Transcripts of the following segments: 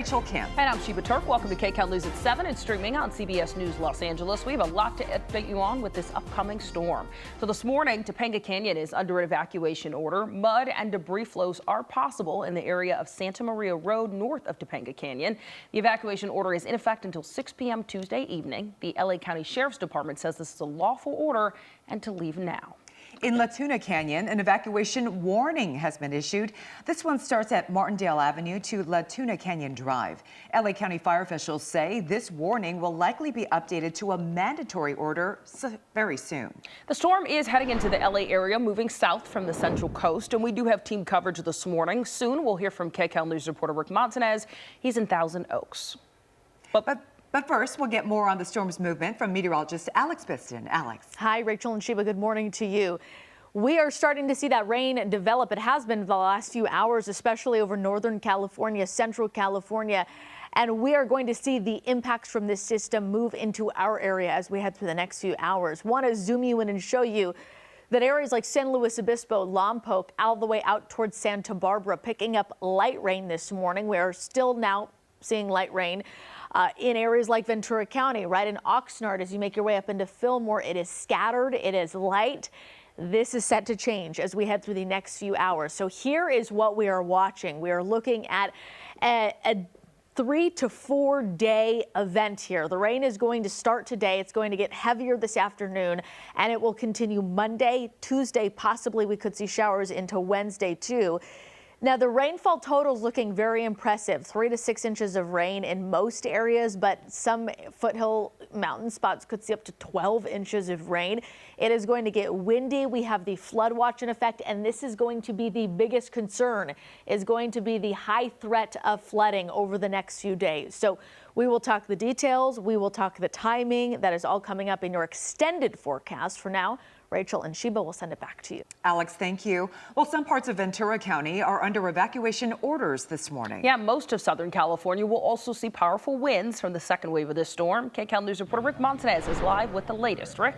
Rachel Camp. And I'm Sheba Turk. Welcome to Kcal News at 7 and streaming on CBS News Los Angeles. We have a lot to update you on with this upcoming storm. So this morning, Topanga Canyon is under an evacuation order. Mud and debris flows are possible in the area of Santa Maria Road north of Topanga Canyon. The evacuation order is in effect until 6 p.m. Tuesday evening. The LA County Sheriff's Department says this is a lawful order and to leave now. In Latuna Canyon, an evacuation warning has been issued. This one starts at Martindale Avenue to Latuna Canyon Drive. LA County fire officials say this warning will likely be updated to a mandatory order very soon. The storm is heading into the LA area, moving south from the Central Coast, and we do have team coverage this morning. Soon we'll hear from Kcal News reporter Rick Montanez. He's in Thousand Oaks. But first, we'll get more on the storm's movement from meteorologist Alex Piston. Alex. Hi, Rachel and Sheba. Good morning to you. We are starting to see that rain develop. It has been the last few hours, especially over Northern California, Central California. And we are going to see the impacts from this system move into our area as we head through the next few hours. Want to zoom you in and show you that areas like San Luis Obispo, Lompoc, all the way out towards Santa Barbara, picking up light rain this morning. We are still now seeing light rain. In areas like Ventura County, right in Oxnard, as you make your way up into Fillmore, it is scattered, it is light. This is set to change as we head through the next few hours. So here is what we are watching. We are looking at a 3 to 4 day event here. The rain is going to start today. It's going to get heavier this afternoon, and it will continue Monday, Tuesday. Possibly we could see showers into Wednesday too. Now, the rainfall total is looking very impressive, 3 to 6 inches of rain in most areas, but some foothill mountain spots could see up to 12 inches of rain. It is going to get windy. We have the flood watch in effect, and this is going to be the biggest concern, is going to be the high threat of flooding over the next few days. So we will talk the details. We will talk the timing. That is all coming up in your extended forecast. For now, Rachel and Sheba will send it back to you. Alex, thank you. Well, some parts of Ventura County are under evacuation orders this morning. Yeah, most of Southern California will also see powerful winds from the second wave of this storm. Kcal News reporter Rick Montanez is live with the latest. Rick?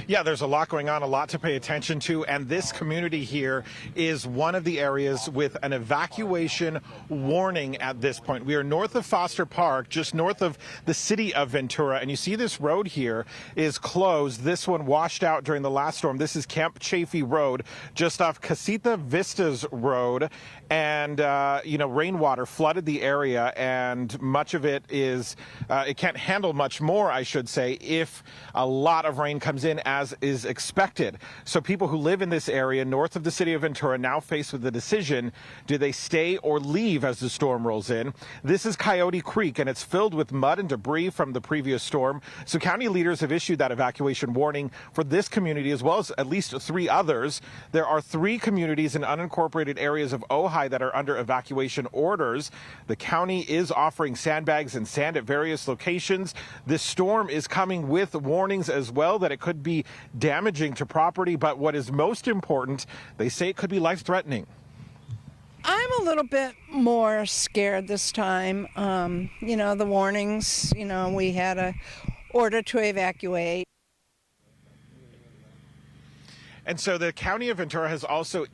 Yeah, there's a lot going on, a lot to pay attention to, and this community here is one of the areas with an evacuation warning at this point. We are north of Foster Park, just north of the city of Ventura, and you see this road here is closed. This one washed out during the last storm. This is Camp Chafee Road, just off Casita Vistas Road, and, rainwater flooded the area, and much of it is, it can't handle much more, I should say, if a lot of rain comes in as is expected. So people who live in this area north of the city of Ventura now faced with the decision, do they stay or leave as the storm rolls in? This is Coyote Creek, and it's filled with mud and debris from the previous storm. So county leaders have issued that evacuation warning for this community as well as at least 3 others. There are 3 communities in unincorporated areas of Ojai that are under evacuation orders. The county is offering sandbags and sand at various locations. This storm is coming with warnings as well that it could be damaging to property, but what is most important, they say it could be life-threatening. I'm a little bit more scared this time. The warnings, we had an order to evacuate. And so the county of Ventura has also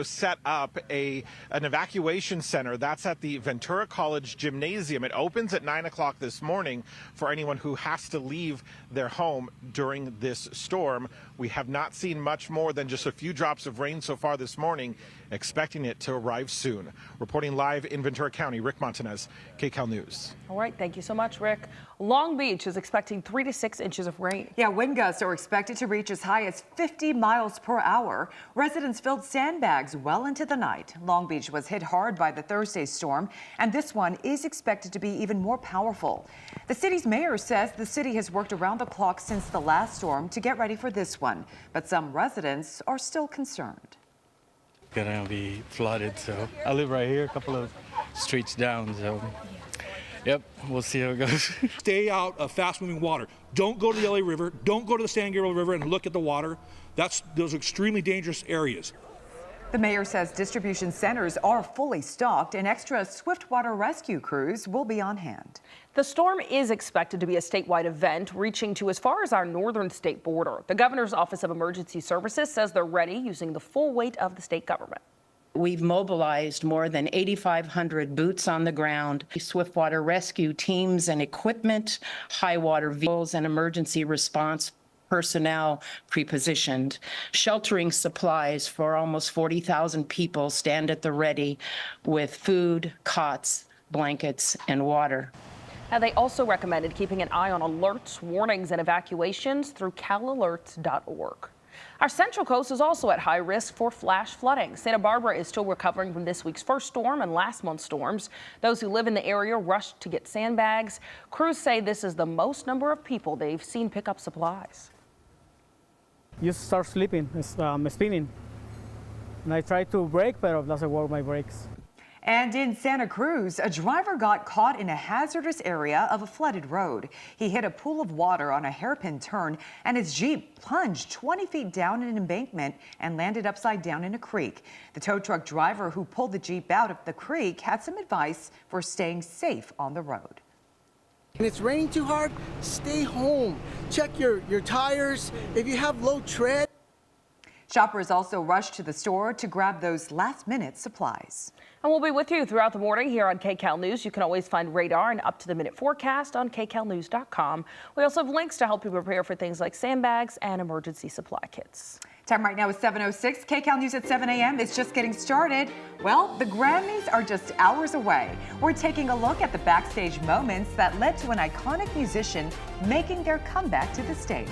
set up an evacuation center. That's at the Ventura College Gymnasium. It opens at 9 o'clock this morning for anyone who has to leave their home during this storm. We have not seen much more than just a few drops of rain so far this morning, expecting it to arrive soon. Reporting live in Ventura County, Rick Montanez, Kcal News. All right, thank you so much, Rick. Long Beach is expecting 3 to 6 inches of rain. Yeah, wind gusts are expected to reach as high as 50 miles per hour. Residents filled sandbags well into the night. Long Beach was hit hard by the Thursday storm, and this one is expected to be even more powerful. The city's mayor says the city has worked around the clock since the last storm to get ready for this one, but some residents are still concerned. Gonna be flooded, so I live right here, a couple of streets down, so yep, we'll see how it goes. Stay out of fast-moving water. Don't go to the LA River. Don't go to the San Gabriel River and look at the water. Those are extremely dangerous areas. The mayor says distribution centers are fully stocked and extra swiftwater rescue crews will be on hand. The storm is expected to be a statewide event, reaching to as far as our northern state border. The governor's Office of Emergency Services says they're ready, using the full weight of the state government. We've mobilized more than 8,500 boots on the ground, swiftwater rescue teams and equipment, high water vehicles, and emergency response personnel pre-positioned. Sheltering supplies for almost 40,000 people stand at the ready with food, cots, blankets, and water. Now, they also recommended keeping an eye on alerts, warnings, and evacuations through calalerts.org. Our Central Coast is also at high risk for flash flooding. Santa Barbara is still recovering from this week's first storm and last month's storms. Those who live in the area rushed to get sandbags. Crews say this is the most number of people they've seen pick up supplies. You start sleeping, spinning. And I try to brake, but it doesn't work, my brakes. And in Santa Cruz, a driver got caught in a hazardous area of a flooded road. He hit a pool of water on a hairpin turn, and his Jeep plunged 20 feet down an embankment and landed upside down in a creek. The tow truck driver who pulled the Jeep out of the creek had some advice for staying safe on the road. When it's raining too hard, stay home. Check your tires. If you have low tread. Shoppers also rushed to the store to grab those last-minute supplies. And we'll be with you throughout the morning here on Kcal News. You can always find radar and up-to-the-minute forecast on kcalnews.com. We also have links to help you prepare for things like sandbags and emergency supply kits. Time right now is 7:06. Kcal News at 7 a.m. is just getting started. Well, the Grammys are just hours away. We're taking a look at the backstage moments that led to an iconic musician making their comeback to the stage.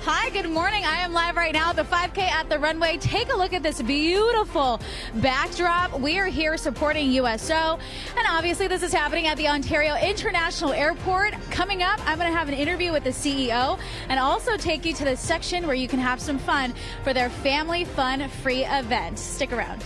Hi, good morning. I am live right now at the 5K at the runway. Take a look at this beautiful backdrop. We are here supporting USO, and obviously this is happening at the Ontario International Airport. Coming up, I'm going to have an interview with the CEO and also take you to the section where you can have some fun for their family fun free event. Stick around.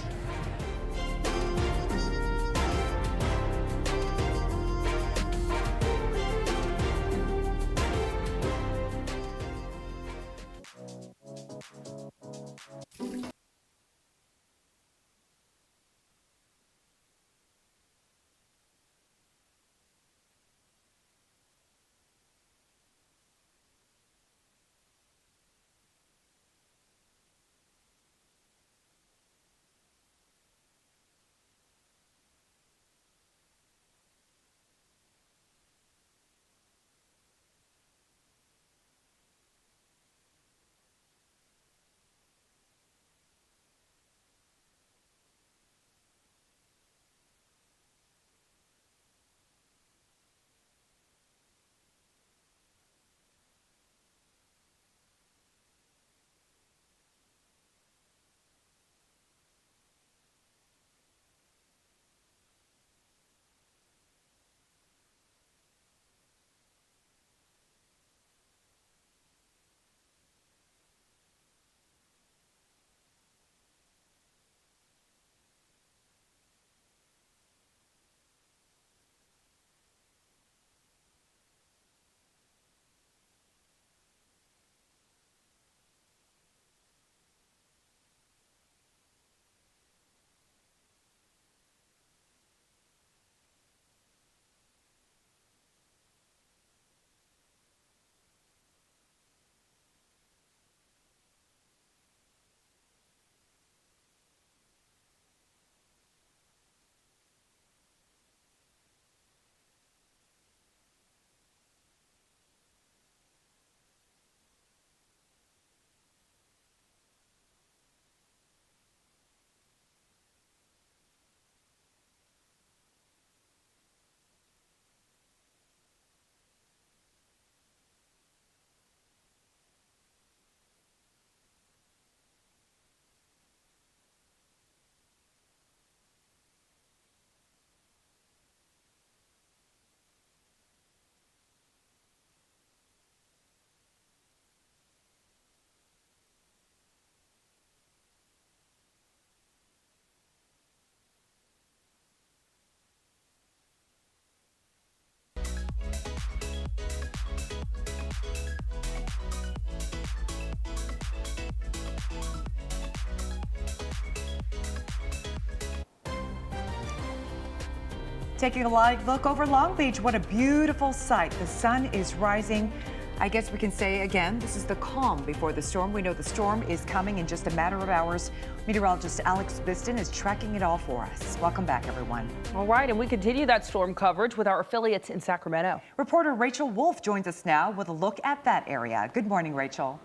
Taking a live look over Long Beach, what a beautiful sight. The sun is rising I guess we can say again, this is the calm before the storm. We know the storm is coming in just a matter of hours. Meteorologist Alex Biston is tracking it all for us. Welcome back, everyone. All right, and we continue that storm coverage with our affiliates in Sacramento. Reporter Rachel Wolf joins us now with a look at that area. Good morning, Rachel.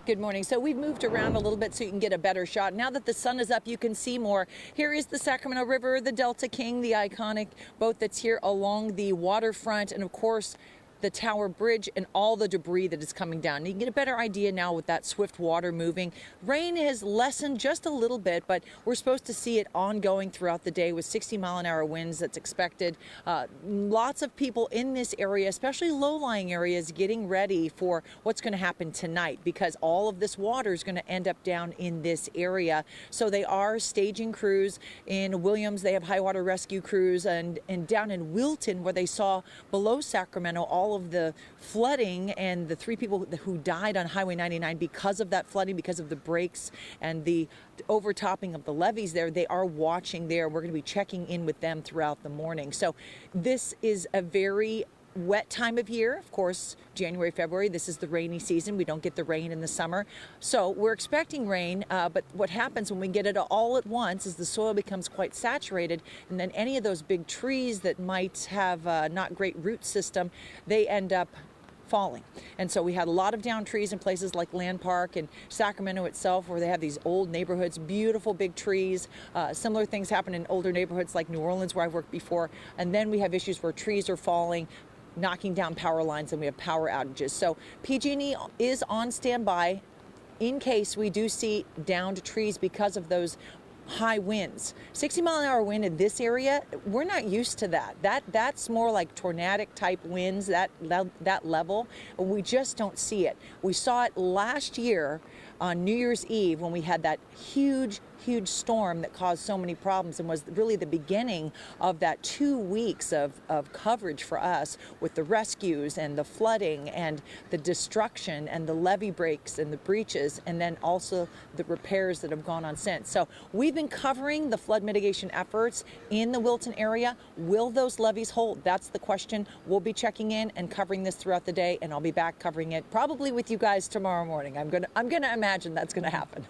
Good morning. So we've moved around a little bit so you can get a better shot. Now that the sun is up, you can see more. Here is the Sacramento River, the Delta King, the iconic boat that's here along the waterfront, and of course, the Tower Bridge and all the debris that is coming down. You can get a better idea now with that swift water moving. Rain has lessened just a little bit, but we're supposed to see it ongoing throughout the day with 60-mile-an-hour winds that's expected. Lots of people in this area, especially low-lying areas, getting ready for what's going to happen tonight because all of this water is going to end up down in this area. So they are staging crews. In Williams, they have high water rescue crews, and down in Wilton, where they saw below Sacramento all of the flooding and the 3 people who died on Highway 99 because of that flooding, because of the breaks and the overtopping of the levees there. They are watching there. We're going to be checking in with them throughout the morning. So this is a very wet time of year. Of course, January, February, this is the rainy season. We don't get the rain in the summer. So we're expecting rain, but what happens when we get it all at once is the soil becomes quite saturated, and then any of those big trees that might have not great root system, they end up falling. And so we had a lot of downed trees in places like Land Park and Sacramento itself, where they have these old neighborhoods, beautiful big trees. Similar things happen in older neighborhoods like New Orleans, where I've worked before. And then we have issues where trees are falling, knocking down power lines, and we have power outages. So PG&E is on standby in case we do see downed trees because of those high winds. 60-mile-an-hour wind in this area, we're not used to that. That's more like tornadic type winds, that level. We just don't see it. We saw it last year on New Year's Eve when we had that huge storm that caused so many problems and was really the beginning of that 2 weeks of coverage for us with the rescues and the flooding and the destruction and the levee breaks and the breaches, and then also the repairs that have gone on since. So we've been covering the flood mitigation efforts in the Wilton area. Will those levees hold? That's the question. We'll be checking in and covering this throughout the day, and I'll be back covering it probably with you guys tomorrow morning. I'm gonna imagine that's gonna happen.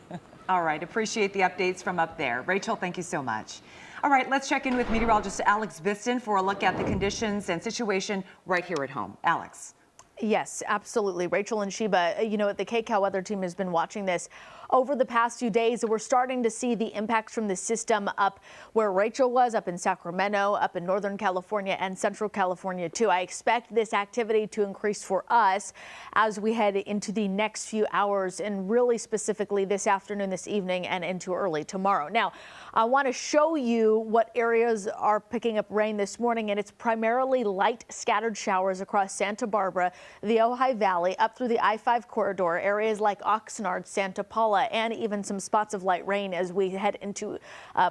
All right, appreciate the updates from up there. Rachel, thank you so much. All right, let's check in with meteorologist Alex Biston for a look at the conditions and situation right here at home. Alex. Yes, absolutely. Rachel and Sheba, the Kcal weather team has been watching this over the past few days. We're starting to see the impacts from the system up where Rachel was, up in Sacramento, up in Northern California and Central California too. I expect this activity to increase for us as we head into the next few hours, and really specifically this afternoon, this evening, and into early tomorrow. Now, I want to show you what areas are picking up rain this morning, and it's primarily light scattered showers across Santa Barbara, the Ojai Valley, up through the I-5 corridor, areas like Oxnard, Santa Paula, and even some spots of light rain as we head into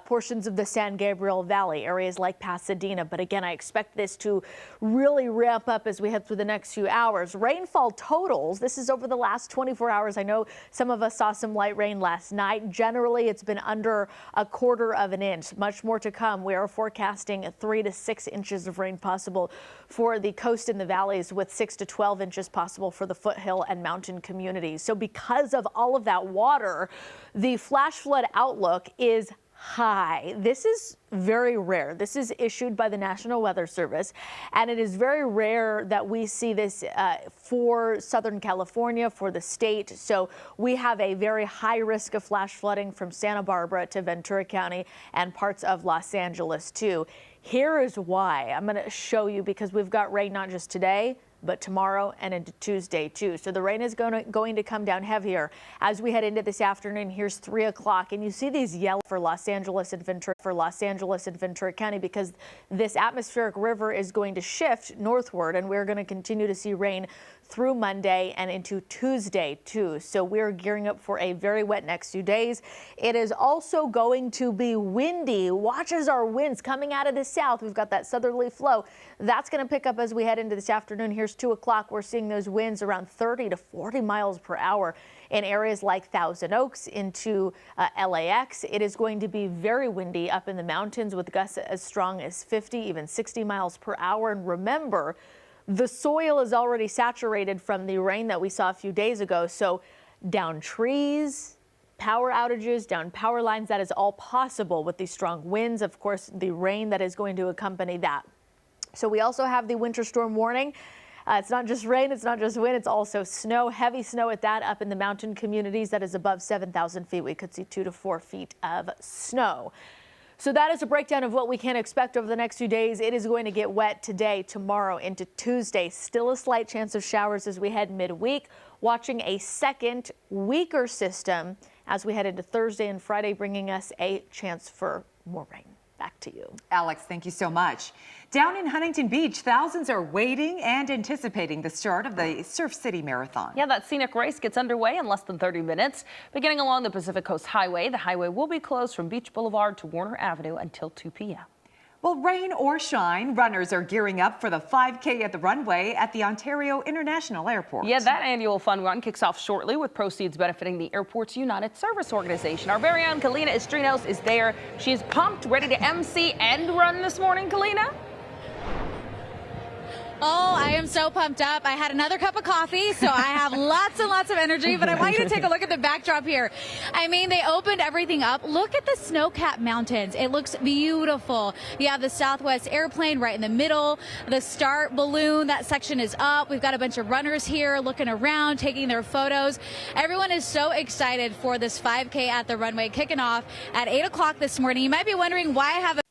portions of the San Gabriel Valley, areas like Pasadena. But again, I expect this to really ramp up as we head through the next few hours. Rainfall totals, this is over the last 24 hours. I know some of us saw some light rain last night. Generally, it's been under a quarter of an inch. Much more to come. We are forecasting 3 to 6 inches of rain possible for the coast and the valleys, with 6 to 12 inches possible for the foothill and mountain communities. So because of all of that water, the flash flood outlook is high. This is very rare. This is issued by the National Weather Service, and it is very rare that we see this for Southern California, for the state. So we have a very high risk of flash flooding from Santa Barbara to Ventura County and parts of Los Angeles too. Here is why. I'm going to show you, because we've got rain not just today, but tomorrow and into Tuesday too. So the rain is going to come down heavier as we head into this afternoon. Here's 3 o'clock, and you see these yellow for Los Angeles and Ventura County, because this atmospheric river is going to shift northward, and we're going to continue to see rain through Monday and into Tuesday too. So we're gearing up for a very wet next few days. It is also going to be windy. Watch as our winds coming out of the south. We've got that southerly flow. That's going to pick up as we head into this afternoon. Here's 2 o'clock. We're seeing those winds around 30 to 40 miles per hour in areas like Thousand Oaks into LAX. It is going to be very windy up in the mountains with gusts as strong as 50, even 60 miles per hour. And remember, The soil is already saturated from the rain that we saw a few days ago. So down trees, power outages, down power lines, that is all possible with these strong winds. Of course, the rain that is going to accompany that. So we also have the winter storm warning. It's not just rain, it's not just wind, it's also snow, heavy snow at that up in the mountain communities that is above 7,000 feet. We could see 2 to 4 feet of snow. So that is a breakdown of what we can expect over the next few days. It is going to get wet today, tomorrow into Tuesday. Still a slight chance of showers as we head midweek. Watching a second weaker system as we head into Thursday and Friday, bringing us a chance for more rain. Back to you. Alex, thank you so much. Down in Huntington Beach, thousands are waiting and anticipating the start of the Surf City Marathon. Yeah, that scenic race gets underway in less than 30 minutes. Beginning along the Pacific Coast Highway, the highway will be closed from Beach Boulevard to Warner Avenue until 2 p.m. Well, rain or shine, runners are gearing up for the 5K at the runway at the Ontario International Airport. Yeah, that annual fun run kicks off shortly with proceeds benefiting the airport's United Service Organization. Our very own Kalina Estrinos is there. She's pumped, ready to MC and run this morning, Kalina. Oh, I am so pumped up. I had another cup of coffee, so I have lots and lots of energy, but I want you to take a look at the backdrop here. I mean, they opened everything up. Look at the snow-capped mountains. It looks beautiful. You have the Southwest airplane right in the middle, the start balloon, that section is up. We've got a bunch of runners here looking around, taking their photos. Everyone is so excited for this 5K at the runway kicking off at 8 o'clock this morning. You might be wondering why I have a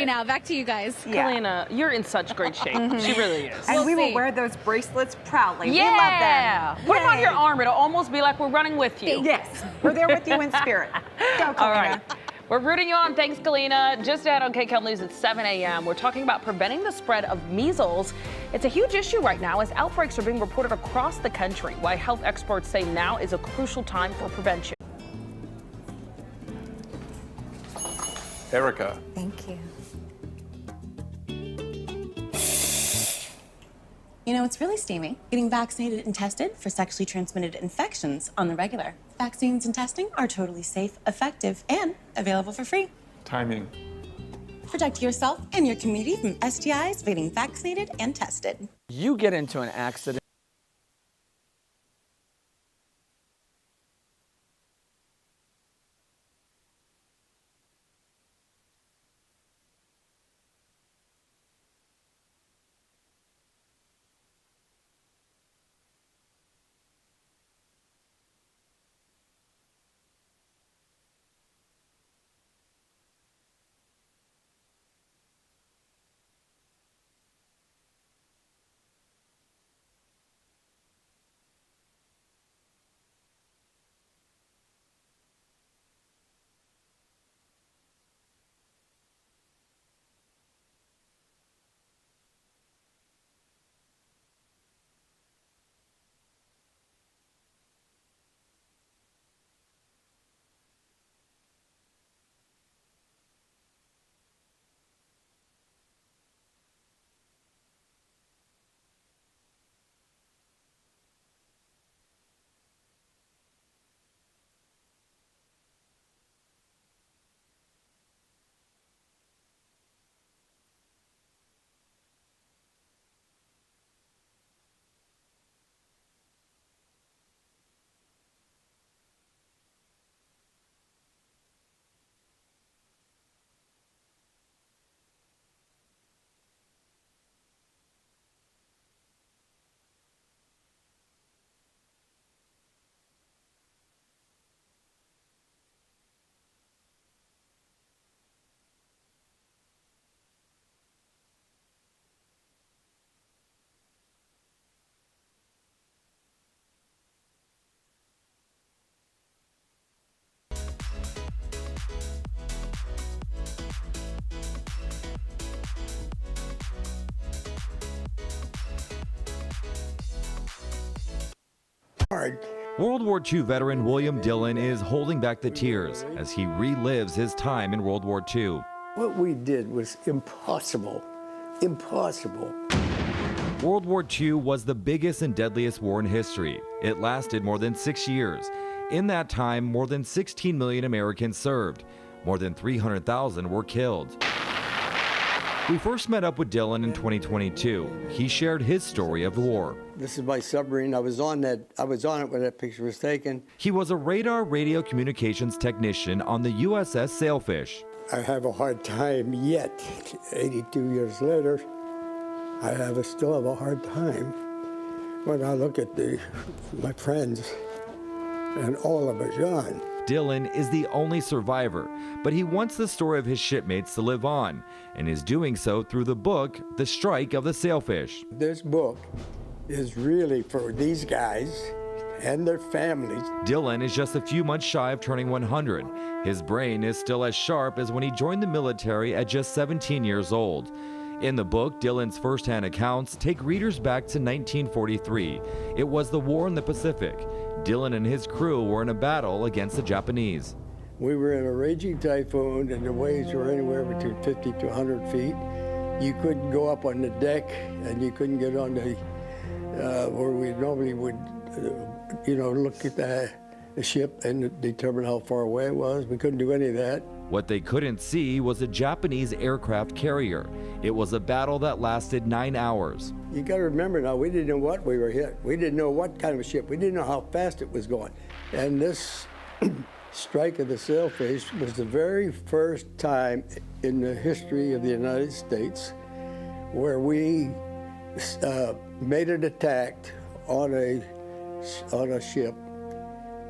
now. Back to you guys. Yeah. Kalina, you're in such great shape. She really is. And we will wear those bracelets proudly. Yeah. We love them. Put them on your arm. It'll almost be like we're running with you. Yes, we're there with you in spirit. Go, Kalina. All right. We're rooting you on. Thanks, Kalina. Just ahead on Kcal News at 7 a.m., we're talking about preventing the spread of measles. It's a huge issue right now as outbreaks are being reported across the country. Why health experts say now is a crucial time for prevention. Erica. Thank you. You know, it's really steamy. Getting vaccinated and tested for sexually transmitted infections on the regular. Vaccines and testing are totally safe, effective, and available for free. Timing. Protect yourself and your community from STIs by getting vaccinated and tested. You get into an accident. hard. World War II veteran William Dillon is holding back the tears as he relives his time in World War II. What we did was impossible. Impossible. World War II was the biggest and deadliest war in history. It lasted more than 6 years. In that time, more than 16 million Americans served. More than 300,000 were killed. We first met up with Dillon in 2022. He shared his story of the war. This is my submarine. I was on it when that picture was taken. He was a radar radio communications technician on the USS Sailfish. I have a hard time yet, 82 years later. I still have a hard time when I look at my friends and all of us gone. Dillon is the only survivor, but he wants the story of his shipmates to live on, and is doing so through the book, The Strike of the Sailfish. This book is really for these guys and their families. Dillon is just a few months shy of turning 100. His brain is still as sharp as when he joined the military at just 17 years old. In the book, Dillon's firsthand accounts take readers back to 1943. It was the war in the Pacific. Dillon and his crew were in a battle against the Japanese. We were in a raging typhoon, and the waves were anywhere between 50 to 100 feet. You couldn't go up on the deck, and you couldn't get on the where we normally would, look at the ship and determine how far away it was. We couldn't do any of that. What they couldn't see was a Japanese aircraft carrier. It was a battle that lasted 9 hours. You got to remember now, we didn't know what we were hit. We didn't know what kind of a ship. We didn't know how fast it was going. And this strike of the Sailfish was the very first time in the history of the United States where we made an attack on a ship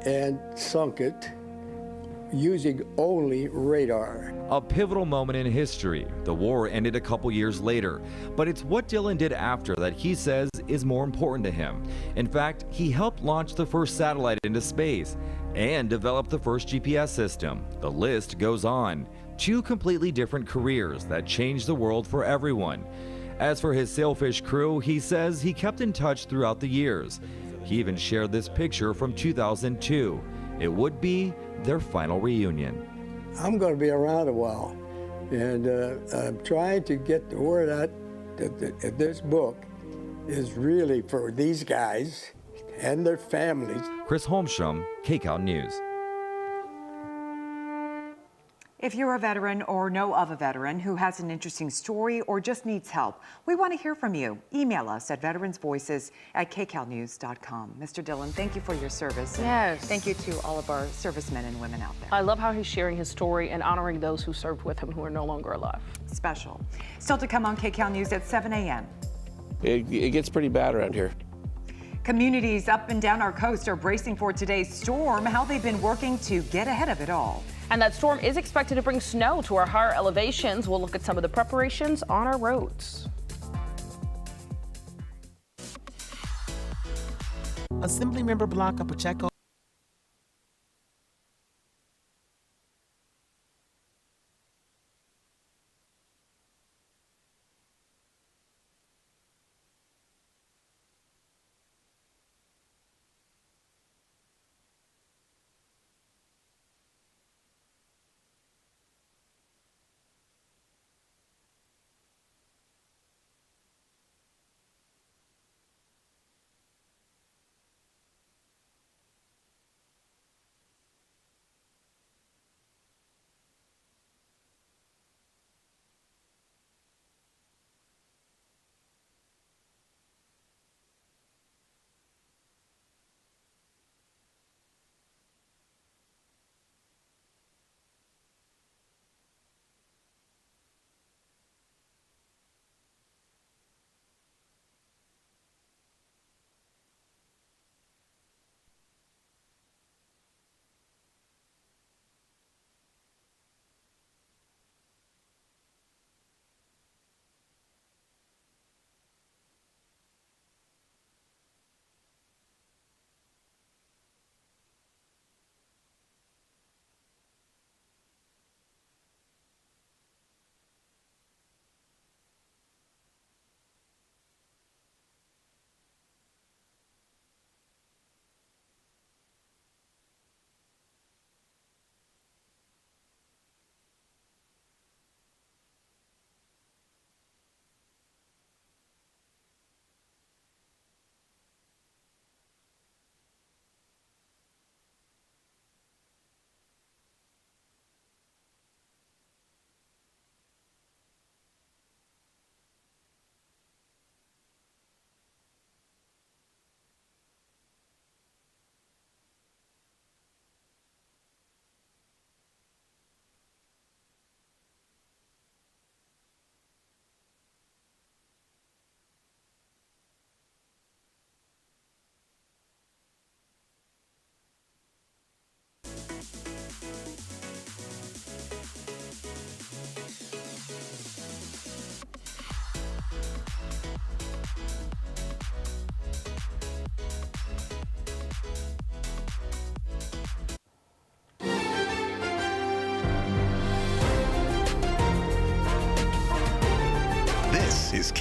and sunk it using only radar. A pivotal moment in history. The war ended a couple years later, but it's what Dillon did after that he says is more important to him. In fact, he helped launch the first satellite into space and develop the first GPS system. The list goes on. 2 completely different careers that changed the world for everyone. As for his Sailfish crew, he says he kept in touch throughout the years. He even shared this picture from 2002. It would be their final reunion. I'm going to be around a while, and I'm trying to get the word out that this book is really for these guys and their families. Chris Holmstrom, Kcal News. If you're a veteran or know of a veteran who has an interesting story or just needs help, we want to hear from you. Email us at veteransvoices@kcalnews.com. Mr. Dillon, thank you for your service. Yes. Thank you to all of our servicemen and women out there. I love how he's sharing his story and honoring those who served with him who are no longer alive. Special. Still to come on Kcal News at 7 a.m. It gets pretty bad around here. Communities up and down our coast are bracing for today's storm, how they've been working to get ahead of it all. And that storm is expected to bring snow to our higher elevations. We'll look at some of the preparations on our roads. Assembly member Blanca Pacheco.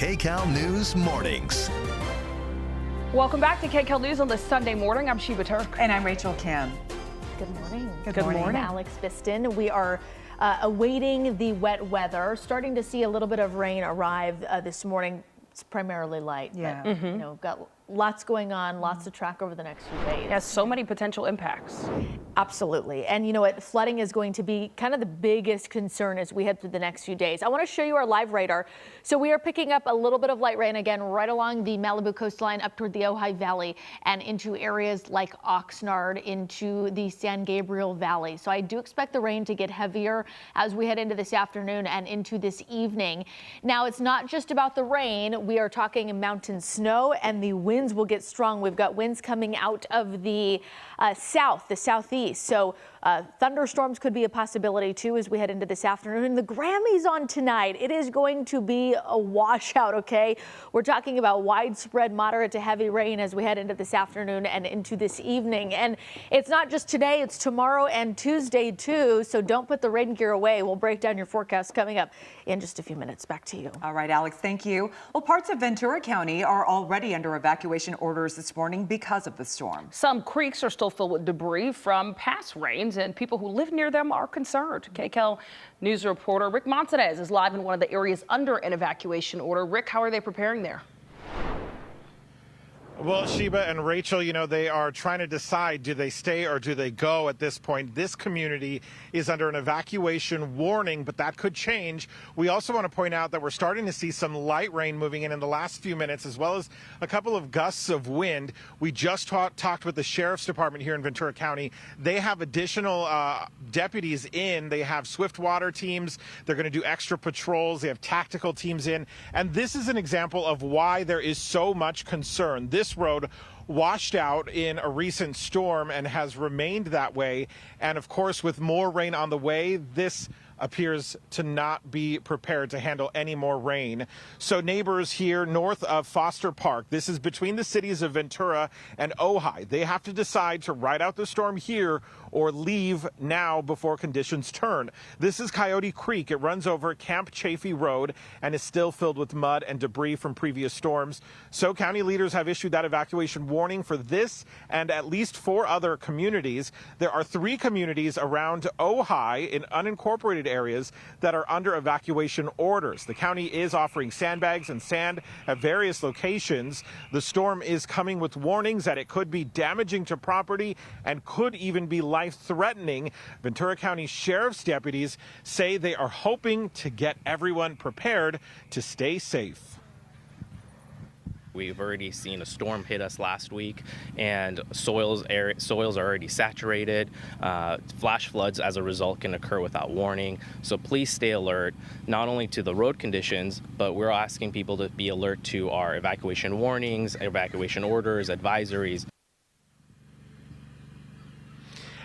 Kcal News Mornings. Welcome back to Kcal News on this Sunday morning. I'm Sheba Turk. And I'm Rachel Kim. Good morning. Good morning. Alex Biston. We are awaiting the wet weather. Starting to see a little bit of rain arrive this morning. It's primarily light. Yeah. But, you know, got lots going on, lots to track over the next few days. Yes, so many potential impacts. Absolutely. And you know what? Flooding is going to be kind of the biggest concern as we head through the next few days. I want to show you our live radar. So we are picking up a little bit of light rain again right along the Malibu coastline up toward the Ojai Valley and into areas like Oxnard, into the San Gabriel Valley. So I do expect the rain to get heavier as we head into this afternoon and into this evening. Now, it's not just about the rain. We are talking mountain snow, and the winds will get strong. We've got winds coming out of the south, the southeast. So thunderstorms could be a possibility too as we head into this afternoon. The Grammys on tonight. It is going to be a washout, okay? We're talking about widespread moderate to heavy rain as we head into this afternoon and into this evening. And it's not just today, it's tomorrow and Tuesday too. So don't put the rain gear away. We'll break down your forecast coming up in just a few minutes. Back to you. All right, Alex, thank you. Well, parts of Ventura County are already under evacuation orders this morning because of the storm. Some creeks are still filled with debris from past rains, and people who live near them are concerned. Kcal News reporter Rick Montanez is live in one of the areas under an evacuation order. Rick, how are they preparing there? Well, Sheba and Rachel, you know, they are trying to decide, do they stay or do they go at this point? This community is under an evacuation warning, but that could change. We also want to point out that we're starting to see some light rain moving in the last few minutes, as well as a couple of gusts of wind. We just talked with the Sheriff's Department here in Ventura County. They have additional deputies in. They have swift water teams. They're going to do extra patrols. They have tactical teams in. And this is an example of why there is so much concern. This road washed out in a recent storm and has remained that way. And of course, with more rain on the way, this appears to not be prepared to handle any more rain. So neighbors here north of Foster Park, this is between the cities of Ventura and Ojai. They have to decide to ride out the storm here or leave now before conditions turn. This is Coyote Creek. It runs over Camp Chafee Road and is still filled with mud and debris from previous storms. So county leaders have issued that evacuation warning for this and at least 4 other communities. There are 3 communities around Ojai in unincorporated areas that are under evacuation orders. The county is offering sandbags and sand at various locations. The storm is coming with warnings that it could be damaging to property and could even be life-threatening. Ventura County Sheriff's deputies say they are hoping to get everyone prepared to stay safe. We've already seen a storm hit us last week, and soils are already saturated. Flash floods as a result can occur without warning. So please stay alert, not only to the road conditions, but we're asking people to be alert to our evacuation warnings, evacuation orders, advisories.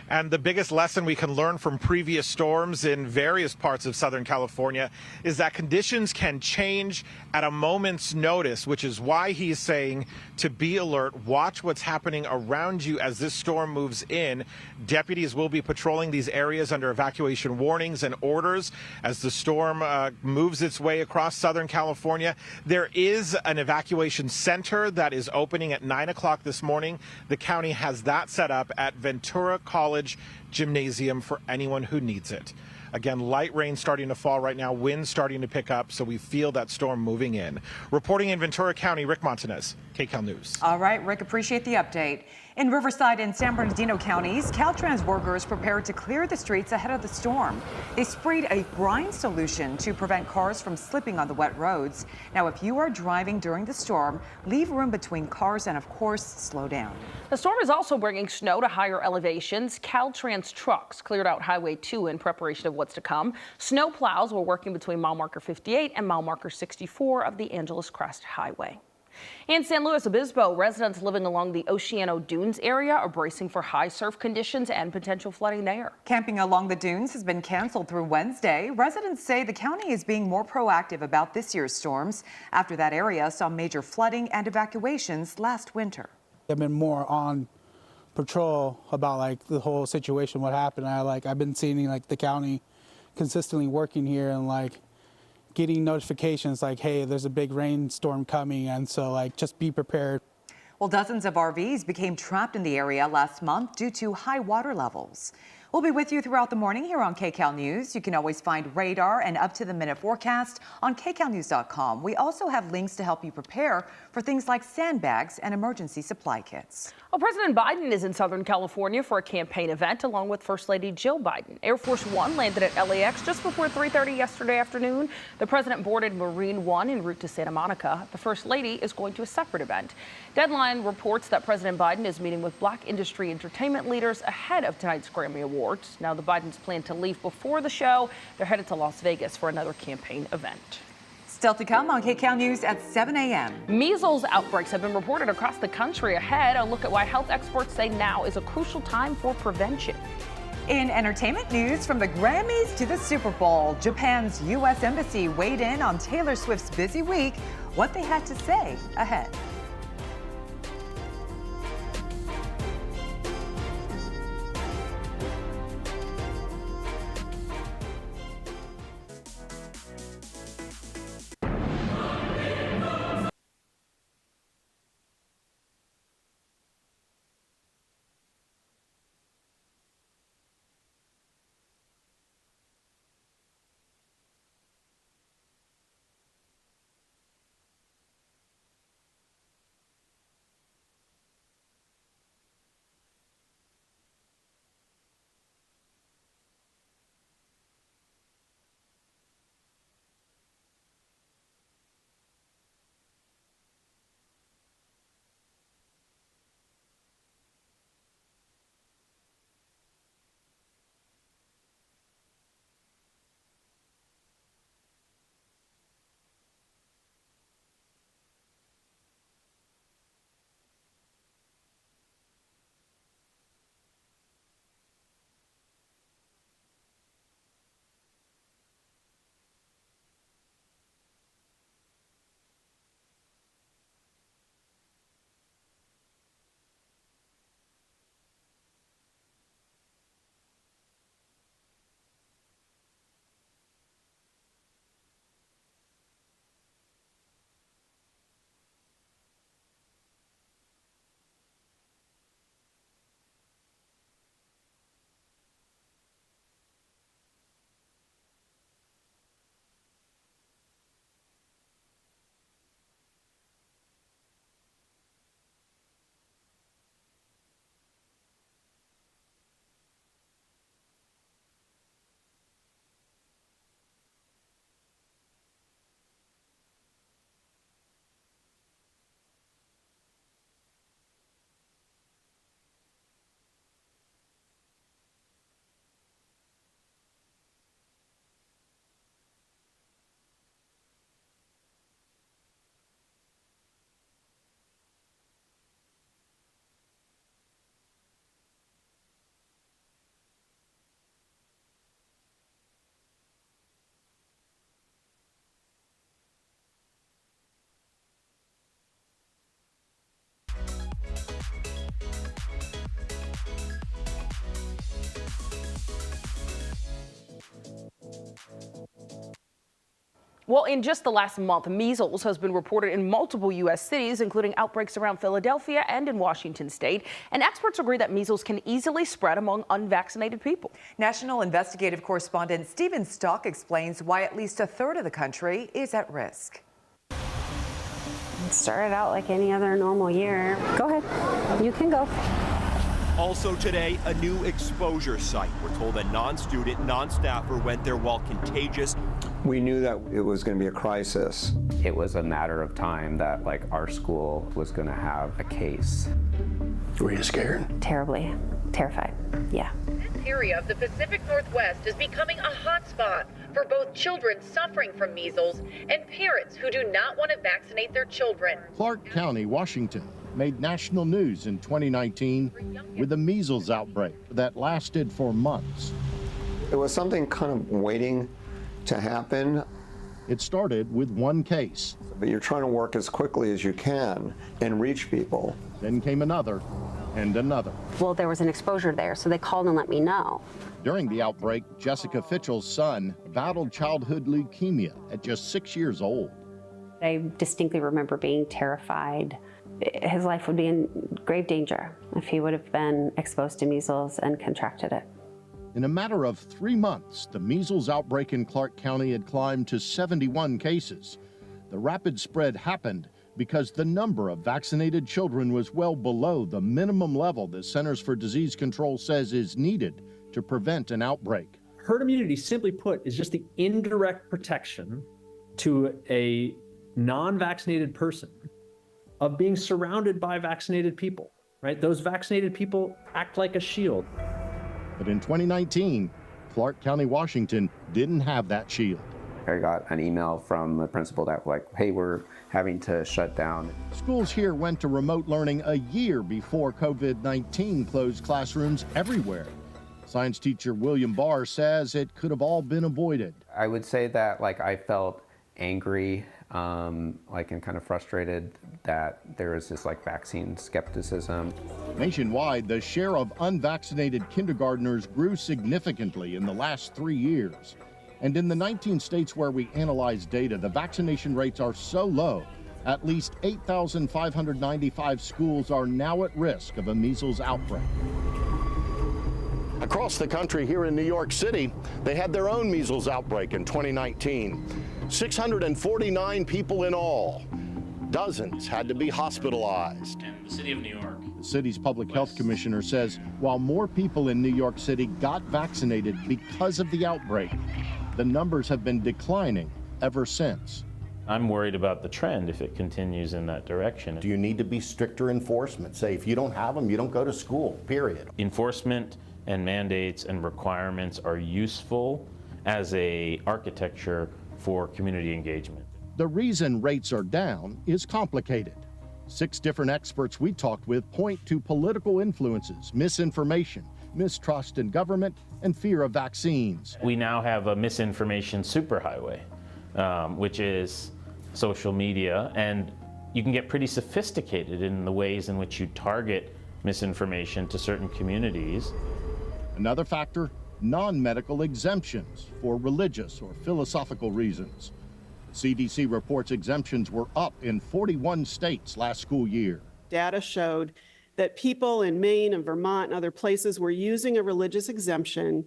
And the biggest lesson we can learn from previous storms in various parts of Southern California is that conditions can change at a moment's notice, which is why he's saying to be alert, watch what's happening around you as this storm moves in. Deputies will be patrolling these areas under evacuation warnings and orders as the storm moves its way across Southern California. There is an evacuation center that is opening at 9 o'clock this morning. The county has that set up at Ventura College Gymnasium for anyone who needs it. Again, light rain starting to fall right now, winds starting to pick up, so we feel that storm moving in. Reporting in Ventura County, Rick Montanez, Kcal News. All right, Rick, appreciate the update. In Riverside and San Bernardino counties, Caltrans workers prepared to clear the streets ahead of the storm. They sprayed a brine solution to prevent cars from slipping on the wet roads. Now, if you are driving during the storm, leave room between cars and, of course, slow down. The storm is also bringing snow to higher elevations. Caltrans trucks cleared out Highway 2 in preparation of what's to come. Snow plows were working between mile marker 58 and mile marker 64 of the Angeles Crest Highway. In San Luis Obispo, residents living along the Oceano Dunes area are bracing for high surf conditions and potential flooding there. Camping along the dunes has been canceled through Wednesday. Residents say the county is being more proactive about this year's storms after that area saw major flooding and evacuations last winter. I've been more on patrol about like the whole situation, what happened. I've been seeing like the county consistently working here and like getting notifications like, hey, there's a big rainstorm coming, and so like just be prepared. Well, dozens of RVs became trapped in the area last month due to high water levels. We'll be with you throughout the morning here on Kcal News. You can always find radar and up-to-the-minute forecast on kcalnews.com. We also have links to help you prepare for things like sandbags and emergency supply kits. Well, President Biden is in Southern California for a campaign event along with First Lady Jill Biden. Air Force One landed at LAX just before 3:30 yesterday afternoon. The president boarded Marine One en route to Santa Monica. The First Lady is going to a separate event. Deadline reports that President Biden is meeting with Black industry entertainment leaders ahead of tonight's Grammy Awards. Now the Bidens plan to leave before the show. They're headed to Las Vegas for another campaign event. Still to come on Kcal News at 7 a.m. Measles outbreaks have been reported across the country. Ahead, a look at why health experts say now is a crucial time for prevention. In entertainment news, from the Grammys to the Super Bowl, Japan's U.S. Embassy weighed in on Taylor Swift's busy week, what they had to say ahead. Well, in just the last month, measles has been reported in multiple U.S. cities, including outbreaks around Philadelphia and in Washington state. And experts agree that measles can easily spread among unvaccinated people. National investigative correspondent Stephen Stock explains why at least a third of the country is at risk. It started out like any other normal year. Go ahead. You can go. Also today, a new exposure site. We're told a non-student, non-staffer went there while contagious. We knew that it was going to be a crisis. It was a matter of time that our school was going to have a case. Were you scared? Terribly. Terrified. Yeah. This area of the Pacific Northwest is becoming a hot spot for both children suffering from measles and parents who do not want to vaccinate their children. Clark County, Washington, made national news in 2019 with a measles outbreak that lasted for months. It was something kind of waiting to happen. It started with one case. But you're trying to work as quickly as you can and reach people. Then came another. and another. Well, there was an exposure there, so they called and let me know. During the outbreak, Jessica Fitchell's son battled childhood leukemia at just 6 years old. I distinctly remember being terrified. His life would be in grave danger if he would have been exposed to measles and contracted it. In a matter of 3 months, the measles outbreak in Clark County had climbed to 71 cases. The rapid spread happened because the number of vaccinated children was well below the minimum level the Centers for Disease Control says is needed to prevent an outbreak. Herd immunity, simply put, is just the indirect protection to a non-vaccinated person of being surrounded by vaccinated people, right? Those vaccinated people act like a shield. But in 2019, Clark County, Washington didn't have that shield. I got an email from the principal that like, hey, we're having to shut down. Schools here went to remote learning a year before COVID-19 closed classrooms everywhere. Science teacher William Barr says it could have all been avoided. I would say that like I felt angry, and kind of frustrated that there was this like vaccine skepticism. Nationwide, the share of unvaccinated kindergartners grew significantly in the last 3 years. And in the 19 states where we analyzed data, the vaccination rates are so low, at least 8,595 schools are now at risk of a measles outbreak. Across the country, here in New York City, they had their own measles outbreak in 2019. 649 people in all. Dozens had to be hospitalized. And the city of New York. The city's public health commissioner says while more people in New York City got vaccinated because of the outbreak, the numbers have been declining ever since. I'm worried about the trend if it continues in that direction. Do you need to be stricter enforcement? Say if you don't have them, you don't go to school, period. Enforcement and mandates and requirements are useful as a architecture for community engagement. The reason rates are down is complicated. 6 different experts we talked with point to political influences, misinformation, mistrust in government, and fear of vaccines. We now have a misinformation superhighway, which is social media, and you can get pretty sophisticated in the ways in which you target misinformation to certain communities. Another factor, non-medical exemptions for religious or philosophical reasons. CDC reports exemptions were up in 41 states last school year. Data showed that people in Maine and Vermont and other places were using a religious exemption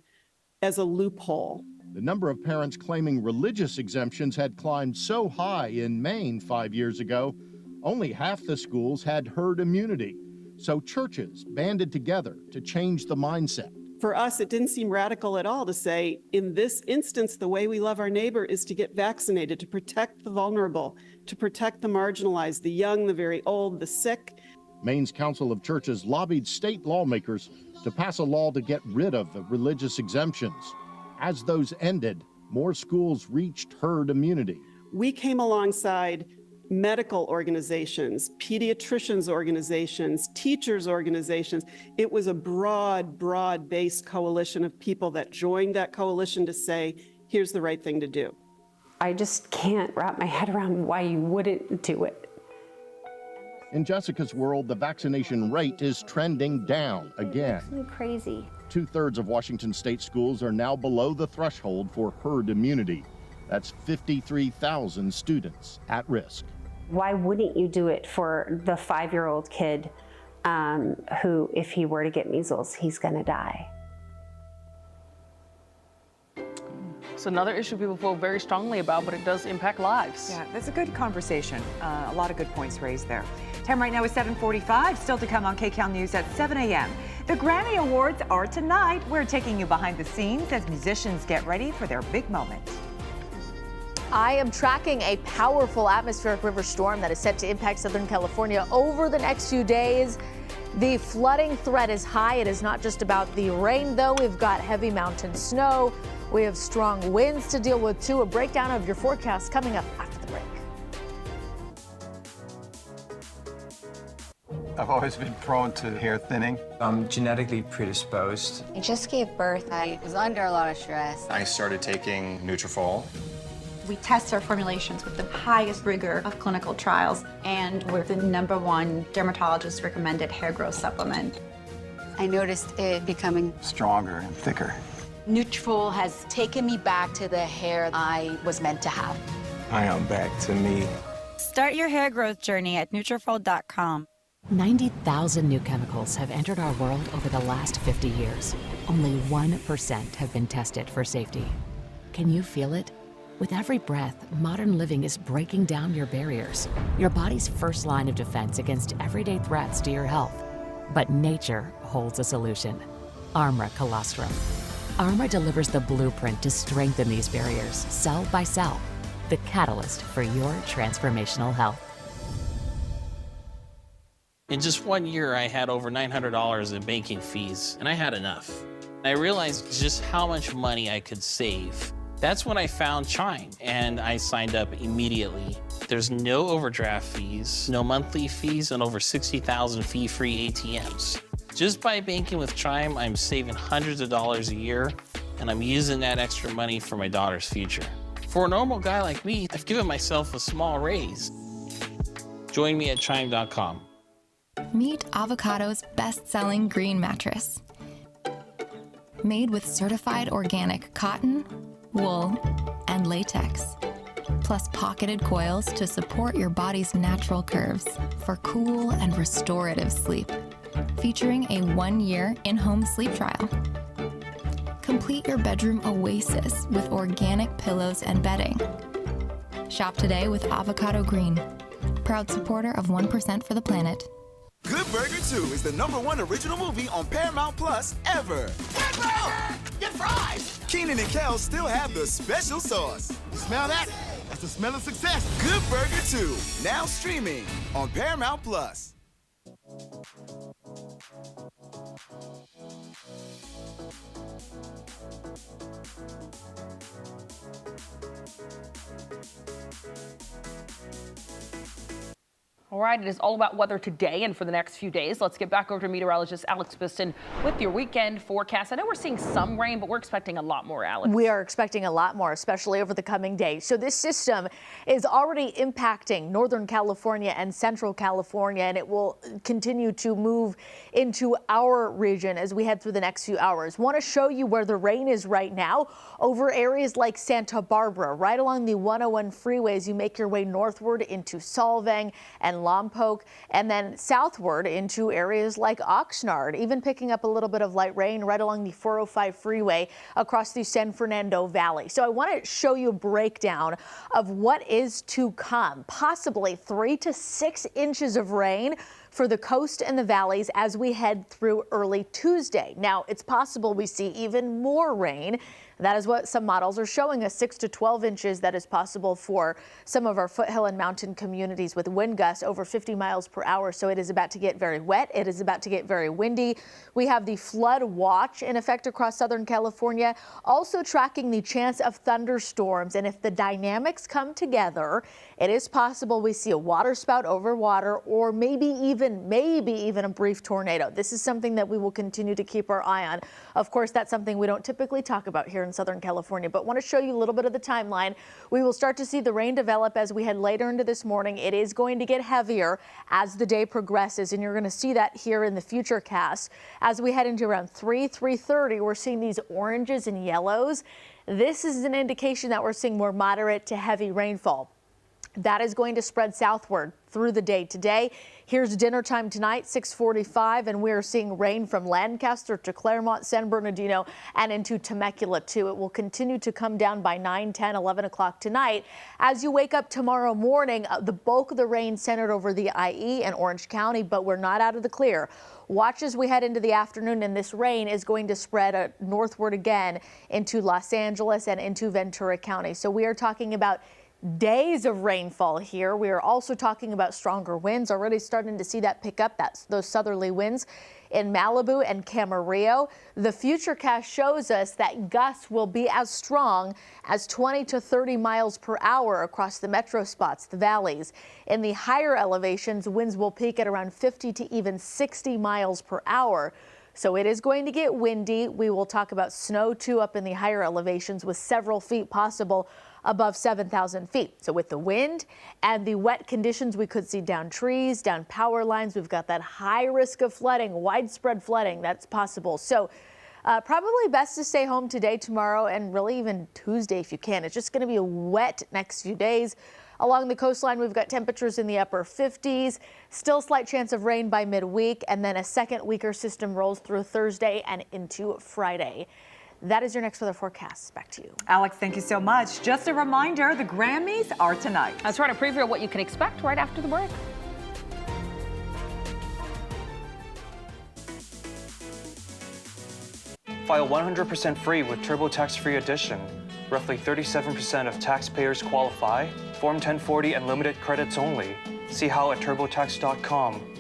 as a loophole. The number of parents claiming religious exemptions had climbed so high in Maine 5 years ago, only half the schools had herd immunity. So churches banded together to change the mindset. For us, it didn't seem radical at all to say, in this instance, the way we love our neighbor is to get vaccinated, to protect the vulnerable, to protect the marginalized, the young, the very old, the sick. Maine's Council of Churches lobbied state lawmakers to pass a law to get rid of the religious exemptions. As those ended, more schools reached herd immunity. We came alongside medical organizations, pediatricians organizations, teachers organizations. It was a broad-based coalition of people that joined that coalition to say, here's the right thing to do. I just can't wrap my head around why you wouldn't do it. In Jessica's world, the vaccination rate is trending down again. It's crazy. 2/3 of Washington state schools are now below the threshold for herd immunity. That's 53,000 students at risk. Why wouldn't you do it for the 5-year-old kid who, if he were to get measles, he's gonna die? It's another issue people feel very strongly about, but it does impact lives. Yeah, that's a good conversation. A lot of good points raised there. Time right now is 7:45. Still to come on Kcal News at 7 a.m. The Grammy Awards are tonight. We're taking you behind the scenes as musicians get ready for their big moment. I am tracking a powerful atmospheric river storm that is set to impact Southern California over the next few days. The flooding threat is high. It is not just about the rain, though. We've got heavy mountain snow. We have strong winds to deal with, too. A breakdown of your forecast coming up after the break. I've always been prone to hair thinning. I'm genetically predisposed. I just gave birth. I was under a lot of stress. I started taking Nutrafol. We test our formulations with the highest rigor of clinical trials, and we're the #1 dermatologist recommended hair growth supplement. I noticed it becoming stronger and thicker. Nutrafol has taken me back to the hair I was meant to have. I am back to me. Start your hair growth journey at Nutrafol.com. 90,000 new chemicals have entered our world over the last 50 years. Only 1% have been tested for safety. Can you feel it? With every breath, modern living is breaking down your barriers, your body's first line of defense against everyday threats to your health. But nature holds a solution. Armra Colostrum. Armra delivers the blueprint to strengthen these barriers cell by cell, the catalyst for your transformational health. In just 1 year, I had over $900 in banking fees, and I had enough. I realized just how much money I could save. That's when I found Chime, and I signed up immediately. There's no overdraft fees, no monthly fees, and over 60,000 fee-free ATMs. Just by banking with Chime, I'm saving hundreds of dollars a year, and I'm using that extra money for my daughter's future. For a normal guy like me, I've given myself a small raise. Join me at Chime.com. Meet Avocado's best-selling green mattress. Made with certified organic cotton, wool, and latex, plus pocketed coils to support your body's natural curves for cool and restorative sleep. Featuring a 1-year in-home sleep trial. Complete your bedroom oasis with organic pillows and bedding. Shop today with Avocado Green, proud supporter of 1% for the planet. Good Burger 2 is the #1 original movie on Paramount Plus ever. Get fries! Keenan and Kel still have the special sauce. Smell that? That's the smell of success. Good Burger 2, now streaming on Paramount Plus. All right, it is all about weather today and for the next few days. Let's get back over to meteorologist Alex Biston with your weekend forecast. I know we're seeing some rain, but we're expecting a lot more, Alex. We are expecting a lot more, especially over the coming days. So this system is already impacting Northern California and Central California, and it will continue to move into our region as we head through the next few hours. Want to show you where the rain is right now over areas like Santa Barbara, right along the 101 freeways. You make your way northward into Solvang and Lompoc, and then southward into areas like Oxnard, even picking up a little bit of light rain right along the 405 freeway across the San Fernando Valley. So I want to show you a breakdown of what is to come. Possibly 3 to 6 inches of rain for the coast and the valleys as we head through early Tuesday. Now, it's possible we see even more rain. That is what some models are showing us, 6 to 12 inches. That is possible for some of our foothill and mountain communities with wind gusts over 50 miles per hour. So it is about to get very wet. It is about to get very windy. We have the flood watch in effect across Southern California, also tracking the chance of thunderstorms. And if the dynamics come together, it is possible we see a water spout over water, or maybe even a brief tornado. This is something that we will continue to keep our eye on. Of course, that's something we don't typically talk about here in Southern California, but want to show you a little bit of the timeline. We will start to see the rain develop as we head later into this morning. It is going to get heavier as the day progresses, and you're going to see that here in the future cast. As we head into around 3:30, we're seeing these oranges and yellows. This is an indication that we're seeing more moderate to heavy rainfall. That is going to spread southward through the day today. Here's dinner time tonight, 6:45, and we are seeing rain from Lancaster to Claremont, San Bernardino, and into Temecula too. It will continue to come down by 9, 10, 11 o'clock tonight. As you wake up tomorrow morning, the bulk of the rain centered over the IE and Orange County, but we're not out of the clear. Watch as we head into the afternoon, and this rain is going to spread northward again into Los Angeles and into Ventura County. So we are talking about days of rainfall here. We are also talking about stronger winds, already starting to see that pick up, those southerly winds in Malibu and Camarillo. The futurecast shows us that gusts will be as strong as 20 to 30 miles per hour across the metro spots, the valleys. In the higher elevations, winds will peak at around 50 to even 60 miles per hour. So it is going to get windy. We will talk about snow too up in the higher elevations with several feet possible above 7,000 feet. So with the wind and the wet conditions, we could see down trees, down power lines. We've got that high risk of flooding, widespread flooding that's possible. So probably best to stay home today, tomorrow, and really even Tuesday if you can. It's just going to be a wet next few days. Along the coastline, we've got temperatures in the upper 50s, still slight chance of rain by midweek, and then a second weaker system rolls through Thursday and into Friday. That is your next weather forecast. Back to you. Alex, thank you so much. Just a reminder, the Grammys are tonight. That's right, a preview of what you can expect right after the break. File 100% free with TurboTax Free Edition. Roughly 37% of taxpayers qualify. Form 1040 and limited credits only. See how at turbotax.com.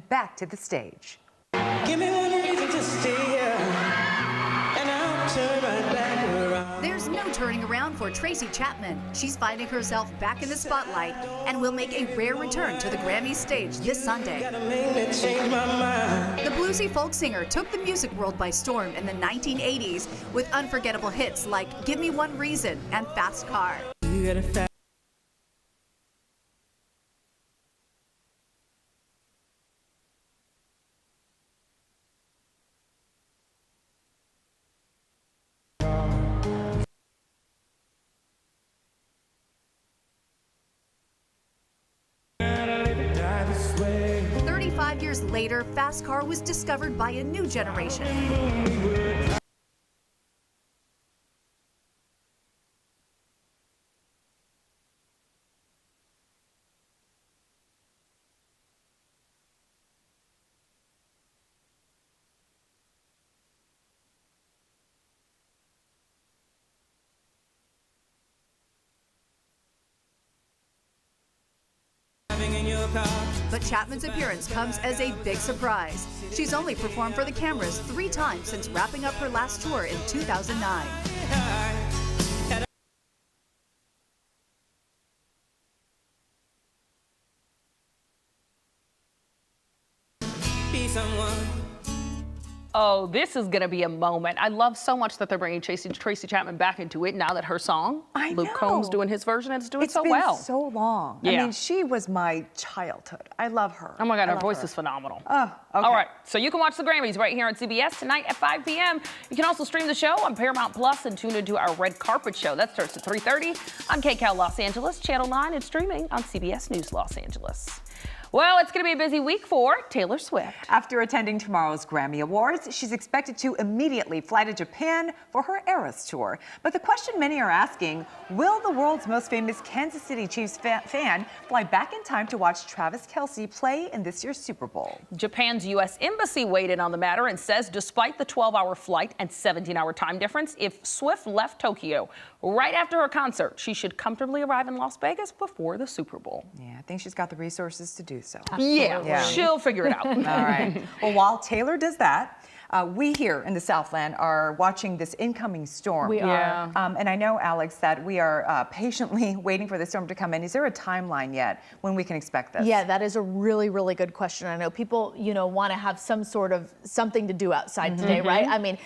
Back to the stage. Give me one reason to stay here, and I'll turn right back around. There's no turning around for Tracy Chapman. She's finding herself back in the spotlight and will make a rare return to the Grammy stage this Sunday. The bluesy folk singer took the music world by storm in the 1980s with unforgettable hits like Give Me One Reason and Fast Car. Years later, Fast Car was discovered by a new generation. But Chapman's appearance comes as a big surprise. She's only performed for the cameras 3 times since wrapping up her last tour in 2009. Be someone Oh, this is going to be a moment. I love so much that they're bringing Tracy Chapman back into it now that her song, Luke Combs doing his version, and it's doing so well. It's been so long. Yeah. I mean, she was my childhood. I love her. Oh my God, her voice is phenomenal. Oh, okay. All right, so you can watch the Grammys right here on CBS tonight at 5 p.m. You can also stream the show on Paramount Plus and tune into our Red Carpet show. That starts at 3:30 on Kcal Los Angeles, Channel 9, and streaming on CBS News Los Angeles. Well, it's going to be a busy week for Taylor Swift. After attending tomorrow's Grammy Awards, she's expected to immediately fly to Japan for her Eras tour. But the question many are asking, will the world's most famous Kansas City Chiefs fan fly back in time to watch Travis Kelce play in this year's Super Bowl? Japan's U.S. Embassy weighed in on the matter and says despite the 12-hour flight and 17-hour time difference, if Swift left Tokyo right after her concert, she should comfortably arrive in Las Vegas before the Super Bowl. Yeah, I think she's got the resources to do so. Yeah, she'll figure it out. All right. Well, while Taylor does that, we here in the Southland are watching this incoming storm. We are. And I know, Alex, that we are patiently waiting for the storm to come in. Is there a timeline yet when we can expect this? Yeah, that is a really, really good question. I know people, want to have some sort of something to do outside today, right? I mean,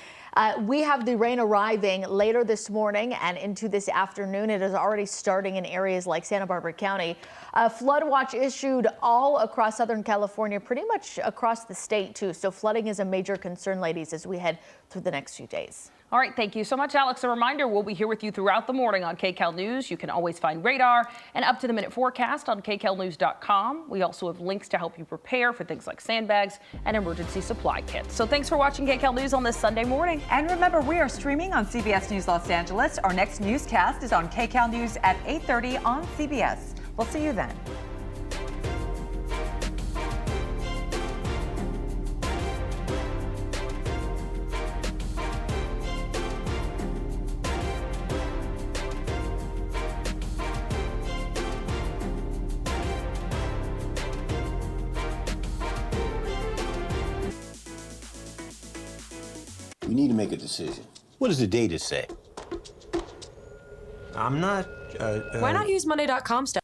we have the rain arriving later this morning and into this afternoon. It is already starting in areas like Santa Barbara County. A flood watch issued all across Southern California, pretty much across the state too. So flooding is a major concern, ladies, as we head through the next few days. All right, thank you so much, Alex. A reminder, we'll be here with you throughout the morning on Kcal News. You can always find radar and up-to-the-minute forecast on kcalnews.com. We also have links to help you prepare for things like sandbags and emergency supply kits. So thanks for watching Kcal News on this Sunday morning. And remember, we are streaming on CBS News Los Angeles. Our next newscast is on Kcal News at 8:30 on CBS. We'll see you then. We need to make a decision. What does the data say? I'm not. Why not use Monday.com stuff?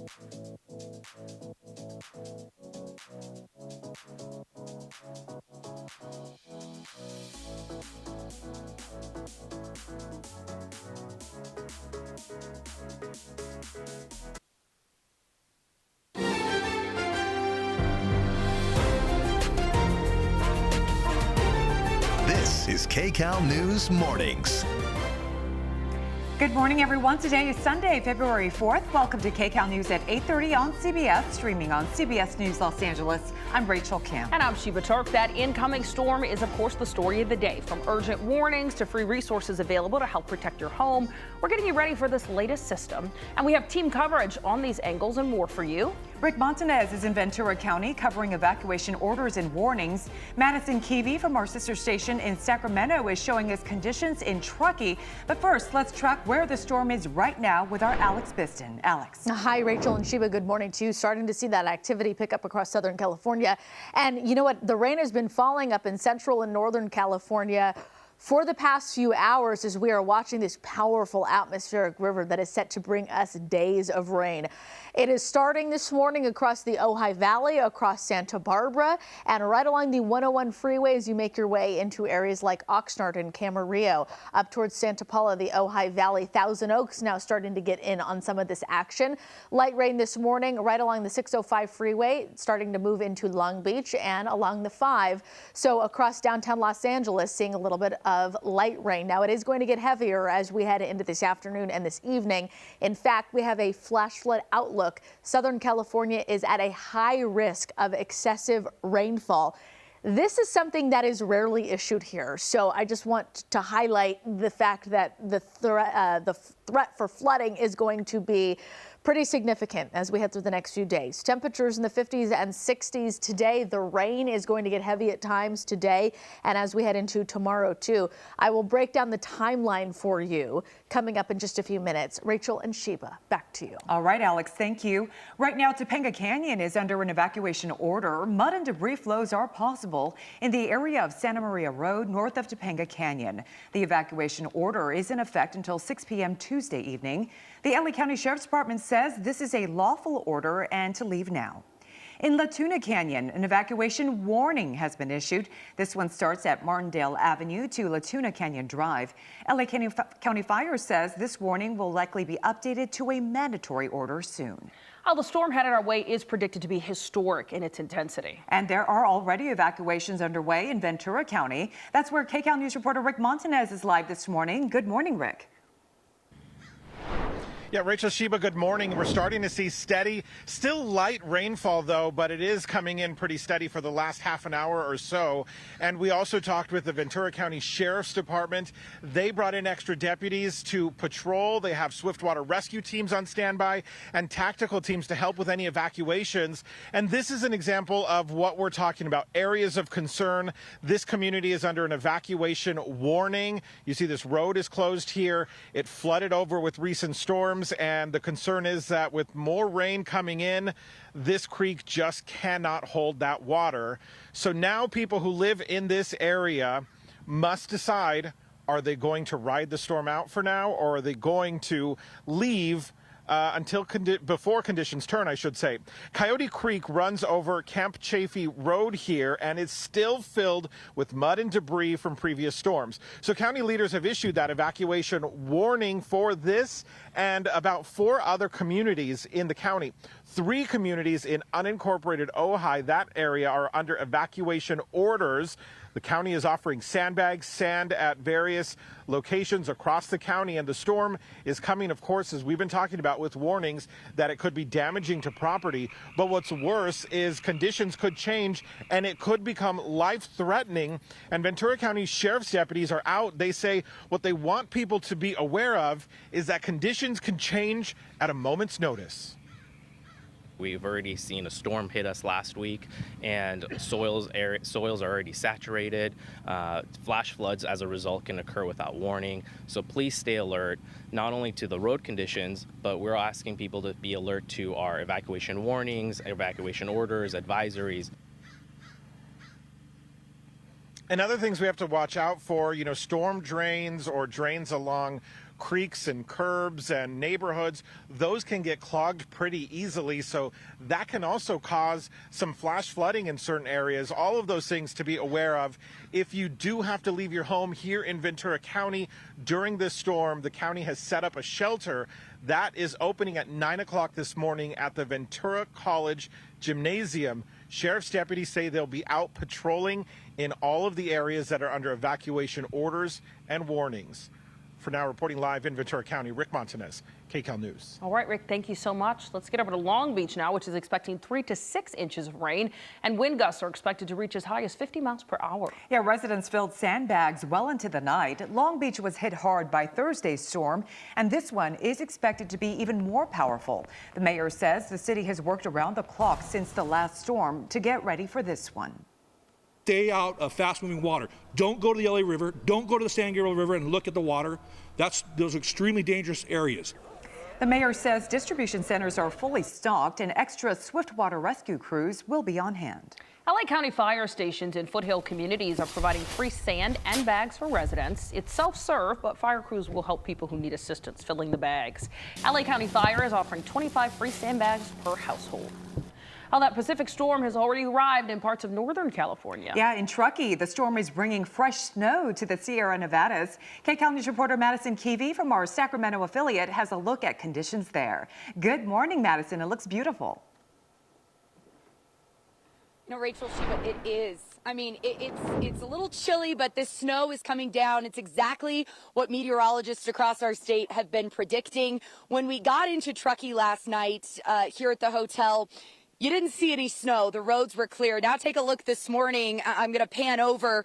This is Kcal News Mornings. Good morning, everyone. Today is Sunday, February 4th. Welcome to Kcal News at 8:30 on CBS, streaming on CBS News Los Angeles. I'm Rachel Kim. And I'm Sheba Turk. That incoming storm is, of course, the story of the day. From urgent warnings to free resources available to help protect your home, we're getting you ready for this latest system. And we have team coverage on these angles and more for you. Rick Montanez is in Ventura County covering evacuation orders and warnings. Madison Keevy from our sister station in Sacramento is showing us conditions in Truckee. But first, let's track where the storm is right now with our Alex Biston. Alex. Hi, Rachel and Sheba. Good morning to you. Starting to see that activity pick up across Southern California. And you know what? The rain has been falling up in Central and Northern California for the past few hours as we are watching this powerful atmospheric river that is set to bring us days of rain. It is starting this morning across the Ojai Valley, across Santa Barbara, and right along the 101 freeway as you make your way into areas like Oxnard and Camarillo. Up towards Santa Paula, the Ojai Valley, Thousand Oaks now starting to get in on some of this action. Light rain this morning right along the 605 freeway, starting to move into Long Beach and along the 5. So across downtown Los Angeles, seeing a little bit of light rain. Now it is going to get heavier as we head into this afternoon and this evening. In fact, we have a flash flood outlook. Southern California is at a high risk of excessive rainfall. This is something that is rarely issued here. So I just want to highlight the fact that the threat for flooding is going to be pretty significant as we head through the next few days. Temperatures in the 50s and 60s today. The rain is going to get heavy at times today and as we head into tomorrow too. I will break down the timeline for you coming up in just a few minutes. Rachel and Sheba, back to you. All right, Alex, thank you. Right now, Topanga Canyon is under an evacuation order. Mud and debris flows are possible in the area of Santa Maria Road north of Topanga Canyon. The evacuation order is in effect until 6 p.m. Tuesday evening. The LA County Sheriff's Department says this is a lawful order and to leave now. In Latuna Canyon, an evacuation warning has been issued. This one starts at Martindale Avenue to Latuna Canyon Drive. LA County Fire says this warning will likely be updated to a mandatory order soon. Well, the storm headed our way is predicted to be historic in its intensity. And there are already evacuations underway in Ventura County. That's where Kcal News reporter Rick Montanez is live this morning. Good morning, Rick. Yeah, Rachel, Sheba, good morning. We're starting to see steady, still light rainfall, though, but it is coming in pretty steady for the last half an hour or so. And we also talked with the Ventura County Sheriff's Department. They brought in extra deputies to patrol. They have swiftwater rescue teams on standby and tactical teams to help with any evacuations. And this is an example of what we're talking about, areas of concern. This community is under an evacuation warning. You see this road is closed here. It flooded over with recent storms. And the concern is that with more rain coming in, this creek just cannot hold that water. So now people who live in this area must decide, are they going to ride the storm out for now, or are they going to leave before conditions turn, I should say. Coyote Creek runs over Camp Chaffee Road here and is still filled with mud and debris from previous storms. So county leaders have issued that evacuation warning for this and about 4 other communities in the county. 3 communities in unincorporated Ojai, that area, are under evacuation orders. The county is offering sandbags, sand at various locations across the county, and the storm is coming, of course, as we've been talking about, with warnings that it could be damaging to property. But what's worse is conditions could change and it could become life-threatening. And Ventura County Sheriff's deputies are out. They say what they want people to be aware of is that conditions can change at a moment's notice. We've already seen a storm hit us last week, and soils are already saturated. Flash floods as a result can occur without warning. So please stay alert, not only to the road conditions, but we're asking people to be alert to our evacuation warnings, evacuation orders, advisories. And other things we have to watch out for, storm drains or drains along creeks and curbs and neighborhoods, those can get clogged pretty easily. So that can also cause some flash flooding in certain areas. All of those things to be aware of. If you do have to leave your home here in Ventura County during this storm, the county has set up a shelter that is opening at 9 o'clock this morning at the Ventura College Gymnasium. Sheriff's deputies say they'll be out patrolling in all of the areas that are under evacuation orders and warnings. For now, reporting live in Ventura County, Rick Montanez, Kcal News. All right, Rick, thank you so much. Let's get over to Long Beach now, which is expecting 3 to 6 inches of rain, and wind gusts are expected to reach as high as 50 miles per hour. Yeah, residents filled sandbags well into the night. Long Beach was hit hard by Thursday's storm, and this one is expected to be even more powerful. The mayor says the city has worked around the clock since the last storm to get ready for this one. Stay out of fast-moving water. Don't go to the LA River. Don't go to the San Gabriel River and look at the water. Those are extremely dangerous areas. The mayor says distribution centers are fully stocked and extra swiftwater rescue crews will be on hand. LA County fire stations in foothill communities are providing free sand and bags for residents. It's self-serve, but fire crews will help people who need assistance filling the bags. LA County Fire is offering 25 free sandbags per household. Well, that Pacific storm has already arrived in parts of Northern California. Yeah, in Truckee, the storm is bringing fresh snow to the Sierra Nevadas. Kcal News reporter Madison Keevy from our Sacramento affiliate has a look at conditions there. Good morning, Madison. It looks beautiful. You know, Rachel, Sheba, it is. I mean, it's a little chilly, but this snow is coming down. It's exactly what meteorologists across our state have been predicting. When we got into Truckee last night here at the hotel, you didn't see any snow. The roads were clear. Now take a look this morning. I'm going to pan over.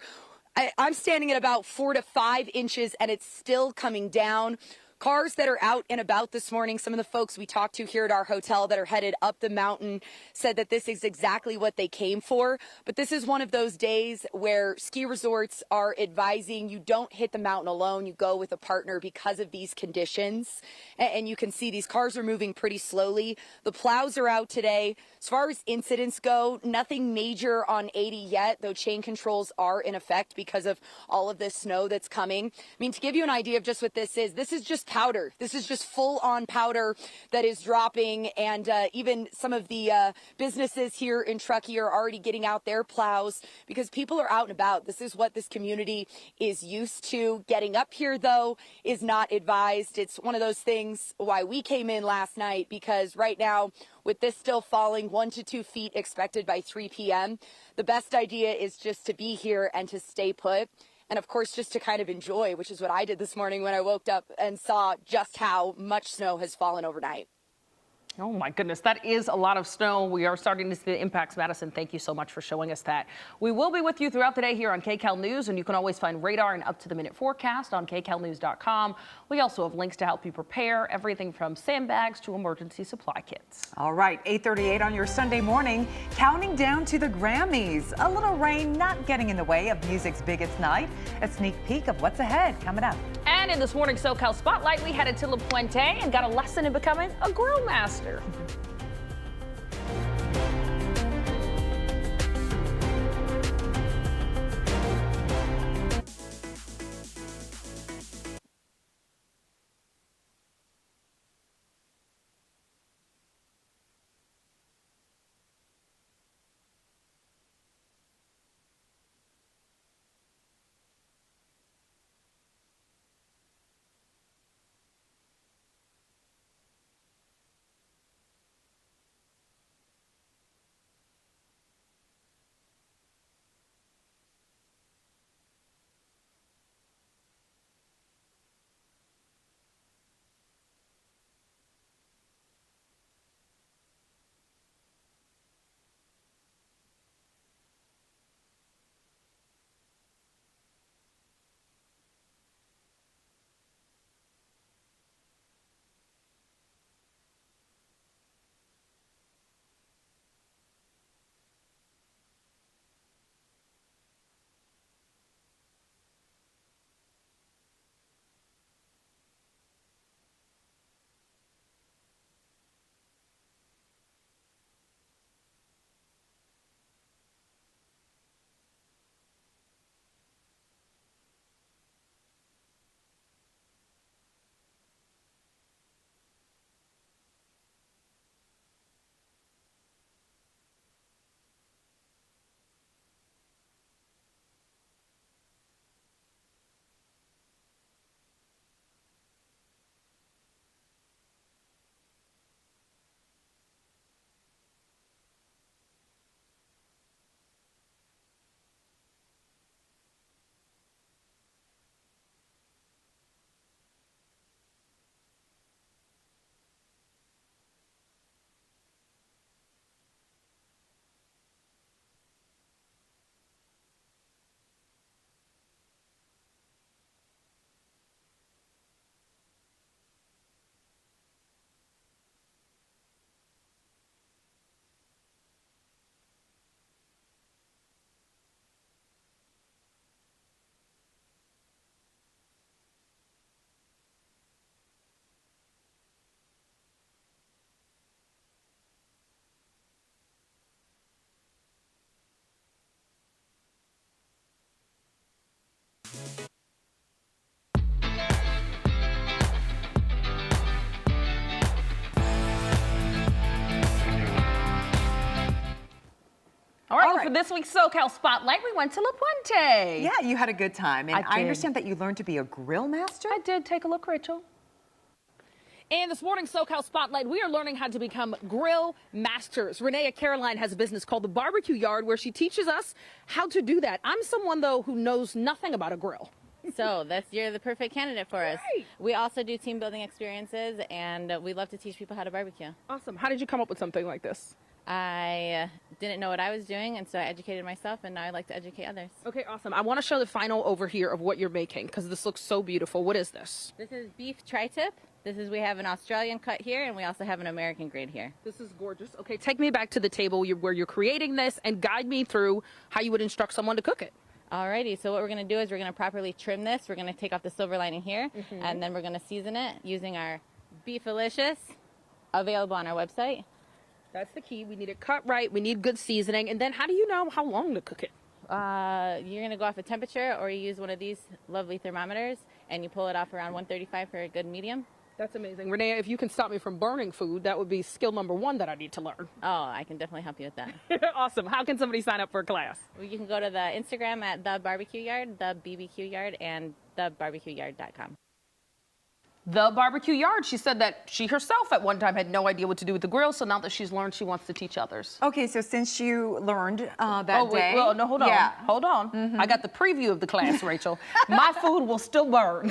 I'm standing at about 4 to 5 inches, and it's still coming down. Cars that are out and about this morning, some of the folks we talked to here at our hotel that are headed up the mountain said that this is exactly what they came for. But this is one of those days where ski resorts are advising you don't hit the mountain alone. You go with a partner because of these conditions. And you can see these cars are moving pretty slowly. The plows are out today. As far as incidents go, nothing major on 80 yet, though chain controls are in effect because of all of this snow that's coming. I mean, to give you an idea of just what this is just powder. This is just full-on powder that is dropping, and even some of the businesses here in Truckee are already getting out their plows because people are out and about. This is what this community is used to. Getting up here, though, is not advised. It's one of those things why we came in last night, because right now, with this still falling 1 to 2 feet expected by 3 p.m., the best idea is just to be here and to stay put. And of course, just to kind of enjoy, which is what I did this morning when I woke up and saw just how much snow has fallen overnight. Oh my goodness, that is a lot of snow. We are starting to see the impacts. Madison, thank you so much for showing us that. We will be with you throughout the day here on Kcal News, and you can always find radar and up-to-the-minute forecast on kcalnews.com. We also have links to help you prepare everything from sandbags to emergency supply kits. All right, 8:38 on your Sunday morning, counting down to the Grammys. A little rain not getting in the way of music's biggest night. A sneak peek of what's ahead coming up. And in this morning's SoCal Spotlight, we headed to La Puente and got a lesson in becoming a grill master. for this week's SoCal Spotlight, we went to La Puente. Yeah, you had a good time. And I did. understand that you learned to be a grill master. I did. Take a look, Rachel. And this morning's SoCal Spotlight, we are learning how to become grill masters. Renee Caroline has a business called the Barbecue Yard where she teaches us how to do that. I'm someone, though, who knows nothing about a grill. So you're the perfect candidate for us. We also do team building experiences, and we love to teach people how to barbecue. Awesome. How did you come up with something like this? I didn't know what I was doing, and so I educated myself, and now I like to educate others. Okay, awesome. I want to show the final over here of what you're making because this looks so beautiful. What is this? This is beef tri-tip. We have an Australian cut here, and we also have an American grade here. This is gorgeous. Okay, take me back to the table where you're creating this and guide me through how you would instruct someone to cook it. Alrighty, so what we're going to do is we're going to properly trim this. We're going to take off the silver lining here, and then we're going to season it using our Beefalicious, available on our website. That's the key. We need it cut right. We need good seasoning. And then how do you know how long to cook it? You're going to go off a temperature, or you use one of these lovely thermometers, and you pull it off around 135 for a good medium. That's amazing. Renee, if you can stop me from burning food, that would be skill number 1 that I need to learn. Oh, I can definitely help you with that. Awesome. How can somebody sign up for a class? Well, you can go to the Instagram at The Barbecue Yard, The BBQ Yard, and TheBarbecueYard.com. The Barbecue Yard. She said that she herself at one time had no idea what to do with the grill, so now that she's learned, she wants to teach others. Okay, so since you learned that day. Well, no, hold on. Yeah. Hold on. I got the preview of the class, Rachel. My food will still burn.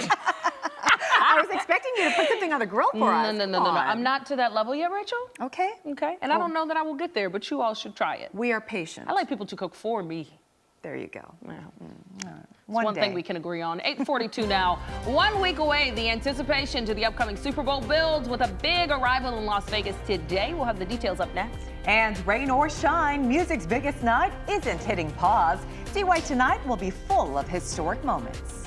I was expecting you to put something on the grill for us. No. I'm not to that level yet, Rachel. Okay. Okay. And I don't know that I will get there, but you all should try it. We are patient. I like people to cook for me. There you go. One thing we can agree on. 8:42 now. 1 week away, the anticipation to the upcoming Super Bowl builds with a big arrival in Las Vegas today. We'll have the details up next. And rain or shine, music's biggest night isn't hitting pause. See why tonight will be full of historic moments.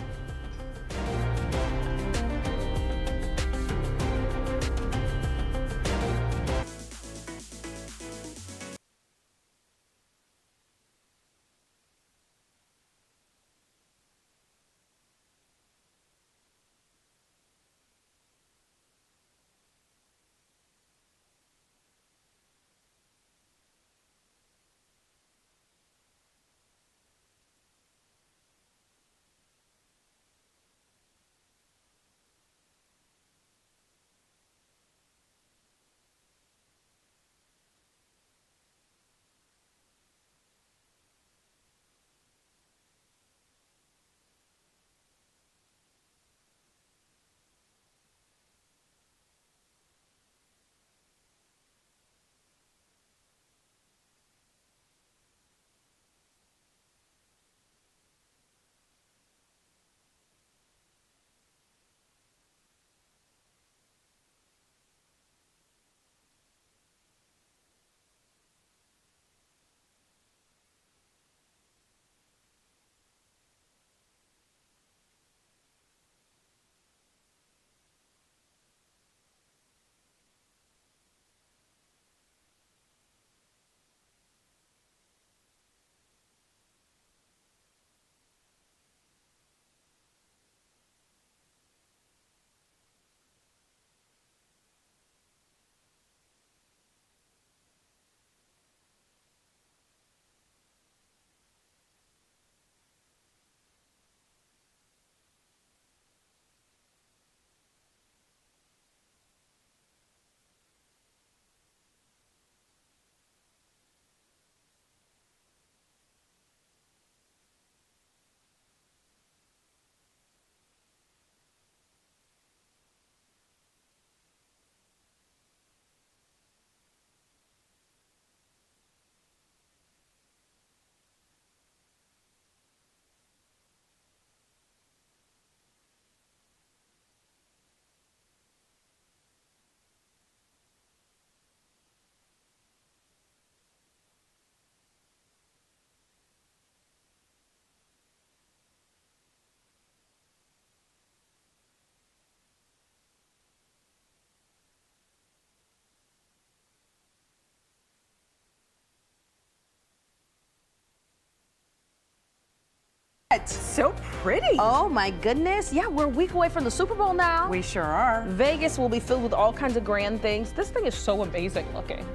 It's so pretty. Oh my goodness. Yeah, we're a week away from the Super Bowl now. We sure are. Vegas will be filled with all kinds of grand things. This thing is so amazing looking.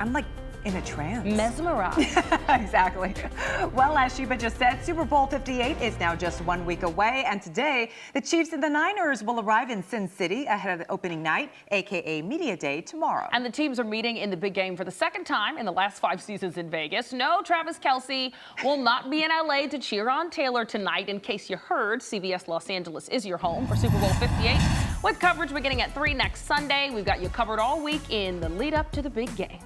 I'm like In a trance. Mesmerized. Exactly. Well, as Sheba just said, Super Bowl 58 is now just 1 week away. And today, the Chiefs and the Niners will arrive in Sin City ahead of the opening night, a.k.a. Media Day, tomorrow. And the teams are meeting in the big game for the second time in the last 5 seasons in Vegas. No, Travis Kelce will not be in L.A. to cheer on Taylor tonight. In case you heard, CBS Los Angeles is your home for Super Bowl 58 with coverage beginning at 3 next Sunday. We've got you covered all week in the lead up to the big game.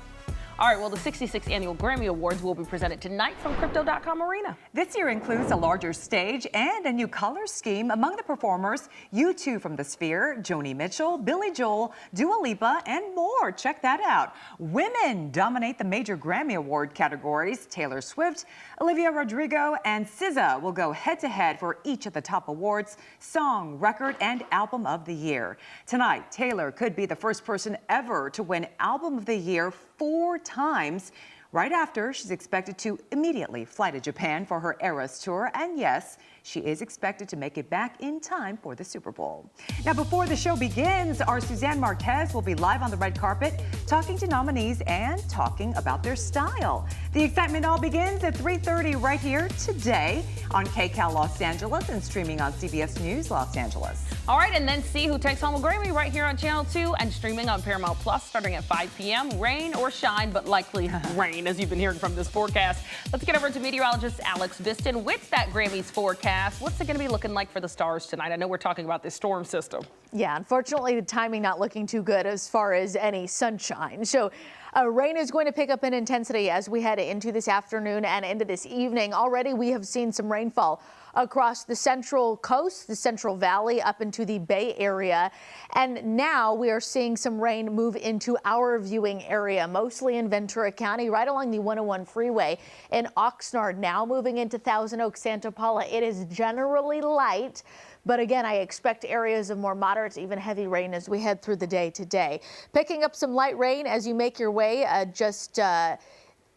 All right, well, the 66th Annual Grammy Awards will be presented tonight from Crypto.com Arena. This year includes a larger stage and a new color scheme. Among the performers, U2 from the Sphere, Joni Mitchell, Billy Joel, Dua Lipa, and more. Check that out. Women dominate the major Grammy Award categories. Taylor Swift, Olivia Rodrigo, and SZA will go head-to-head for each of the top awards, Song, Record, and Album of the Year. Tonight, Taylor could be the first person ever to win Album of the Year 4 times. Right after, she's expected to immediately fly to Japan for her Eras Tour. And yes, she is expected to make it back in time for the Super Bowl. Now, before the show begins, our Suzanne Marquez will be live on the red carpet, talking to nominees and talking about their style. The excitement all begins at 3:30 right here today on Kcal Los Angeles and streaming on CBS News Los Angeles. All right, and then see who takes home a Grammy right here on Channel 2 and streaming on Paramount Plus starting at 5 p.m. Rain or shine, but likely rain, as you've been hearing from this forecast. Let's get over to meteorologist Alex Viston with that Grammys forecast. What's it going to be looking like for the stars tonight? I know we're talking about this storm system. Yeah, unfortunately, the timing not looking too good as far as any sunshine. So rain is going to pick up in intensity as we head into this afternoon and into this evening. Already we have seen some rainfall across the Central Coast, the Central Valley, up into the Bay Area. And now we are seeing some rain move into our viewing area, mostly in Ventura County, right along the 101 freeway in Oxnard, now moving into Thousand Oaks, Santa Paula. It is generally light, but again, I expect areas of more moderate to even heavy rain as we head through the day today. Picking up some light rain as you make your way just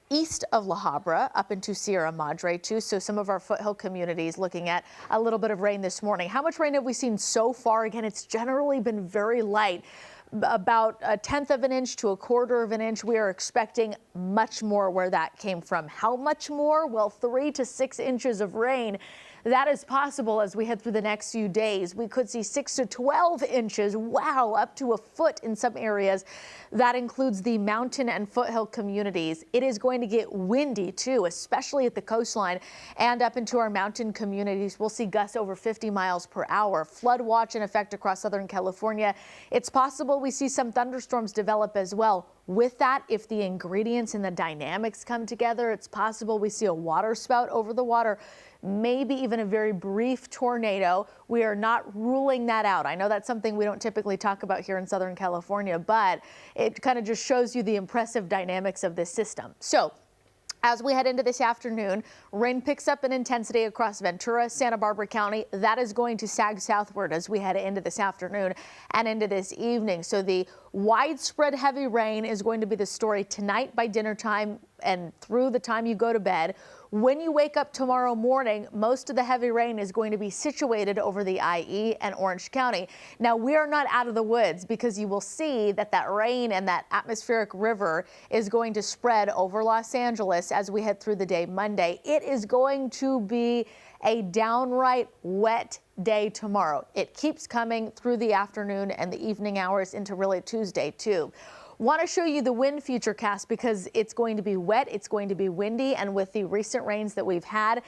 east of La Habra up into Sierra Madre too. So some of our foothill communities looking at a little bit of rain this morning. How much rain have we seen so far? Again, it's generally been very light. About 1/10 of an inch to 1/4 of an inch. We are expecting much more where that came from. How much more? Well, 3 to 6 inches of rain. That is possible as we head through the next few days. We could see 6 to 12 inches. Wow, up to 1 foot in some areas. That includes the mountain and foothill communities. It is going to get windy too, especially at the coastline and up into our mountain communities. We'll see gusts over 50 miles per hour. Flood watch in effect across Southern California. It's possible we see some thunderstorms develop as well. With that, if the ingredients and the dynamics come together, it's possible we see a water spout over the water, maybe even a very brief tornado. We are not ruling that out. I know that's something we don't typically talk about here in Southern California, but it kind of just shows you the impressive dynamics of this system. So as we head into this afternoon, rain picks up in intensity across Ventura, Santa Barbara County. That is going to sag southward as we head into this afternoon and into this evening. So the widespread heavy rain is going to be the story tonight by dinner time and through the time you go to bed. When you wake up tomorrow morning, most of the heavy rain is going to be situated over the IE and Orange County. Now, we are not out of the woods because you will see that that rain and that atmospheric river is going to spread over Los Angeles as we head through the day Monday. It is going to be a downright wet day tomorrow. It keeps coming through the afternoon and the evening hours into really Tuesday too. Want to show you the wind futurecast because it's going to be wet, it's going to be windy, and with the recent rains that we've had,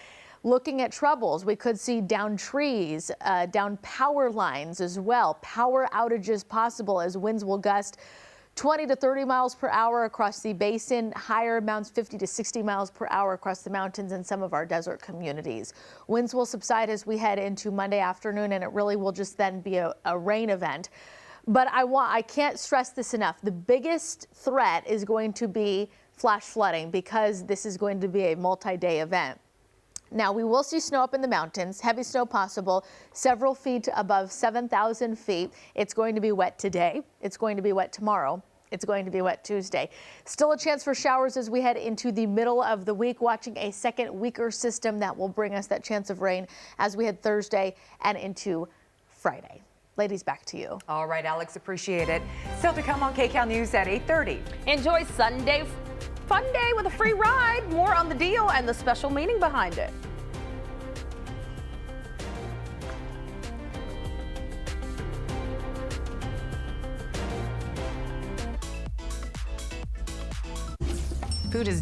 looking at troubles, we could see down trees, down power lines as well. Power outages possible as winds will gust 20 to 30 miles per hour across the basin, higher amounts 50 to 60 miles per hour across the mountains and some of our desert communities. Winds will subside as we head into Monday afternoon, and it really will just then be a rain event. But I can't stress this enough. The biggest threat is going to be flash flooding because this is going to be a multi-day event. Now, we will see snow up in the mountains, heavy snow possible, several feet above 7,000 feet. It's going to be wet today. It's going to be wet tomorrow. It's going to be wet Tuesday. Still a chance for showers as we head into the middle of the week, watching a second weaker system that will bring us that chance of rain as we head Thursday and into Friday. Ladies, back to you. All right, Alex, appreciate it. Still to come on Kcal News at 8:30. Enjoy Sunday fun day with a free ride. More on the deal and the special meaning behind it. Food is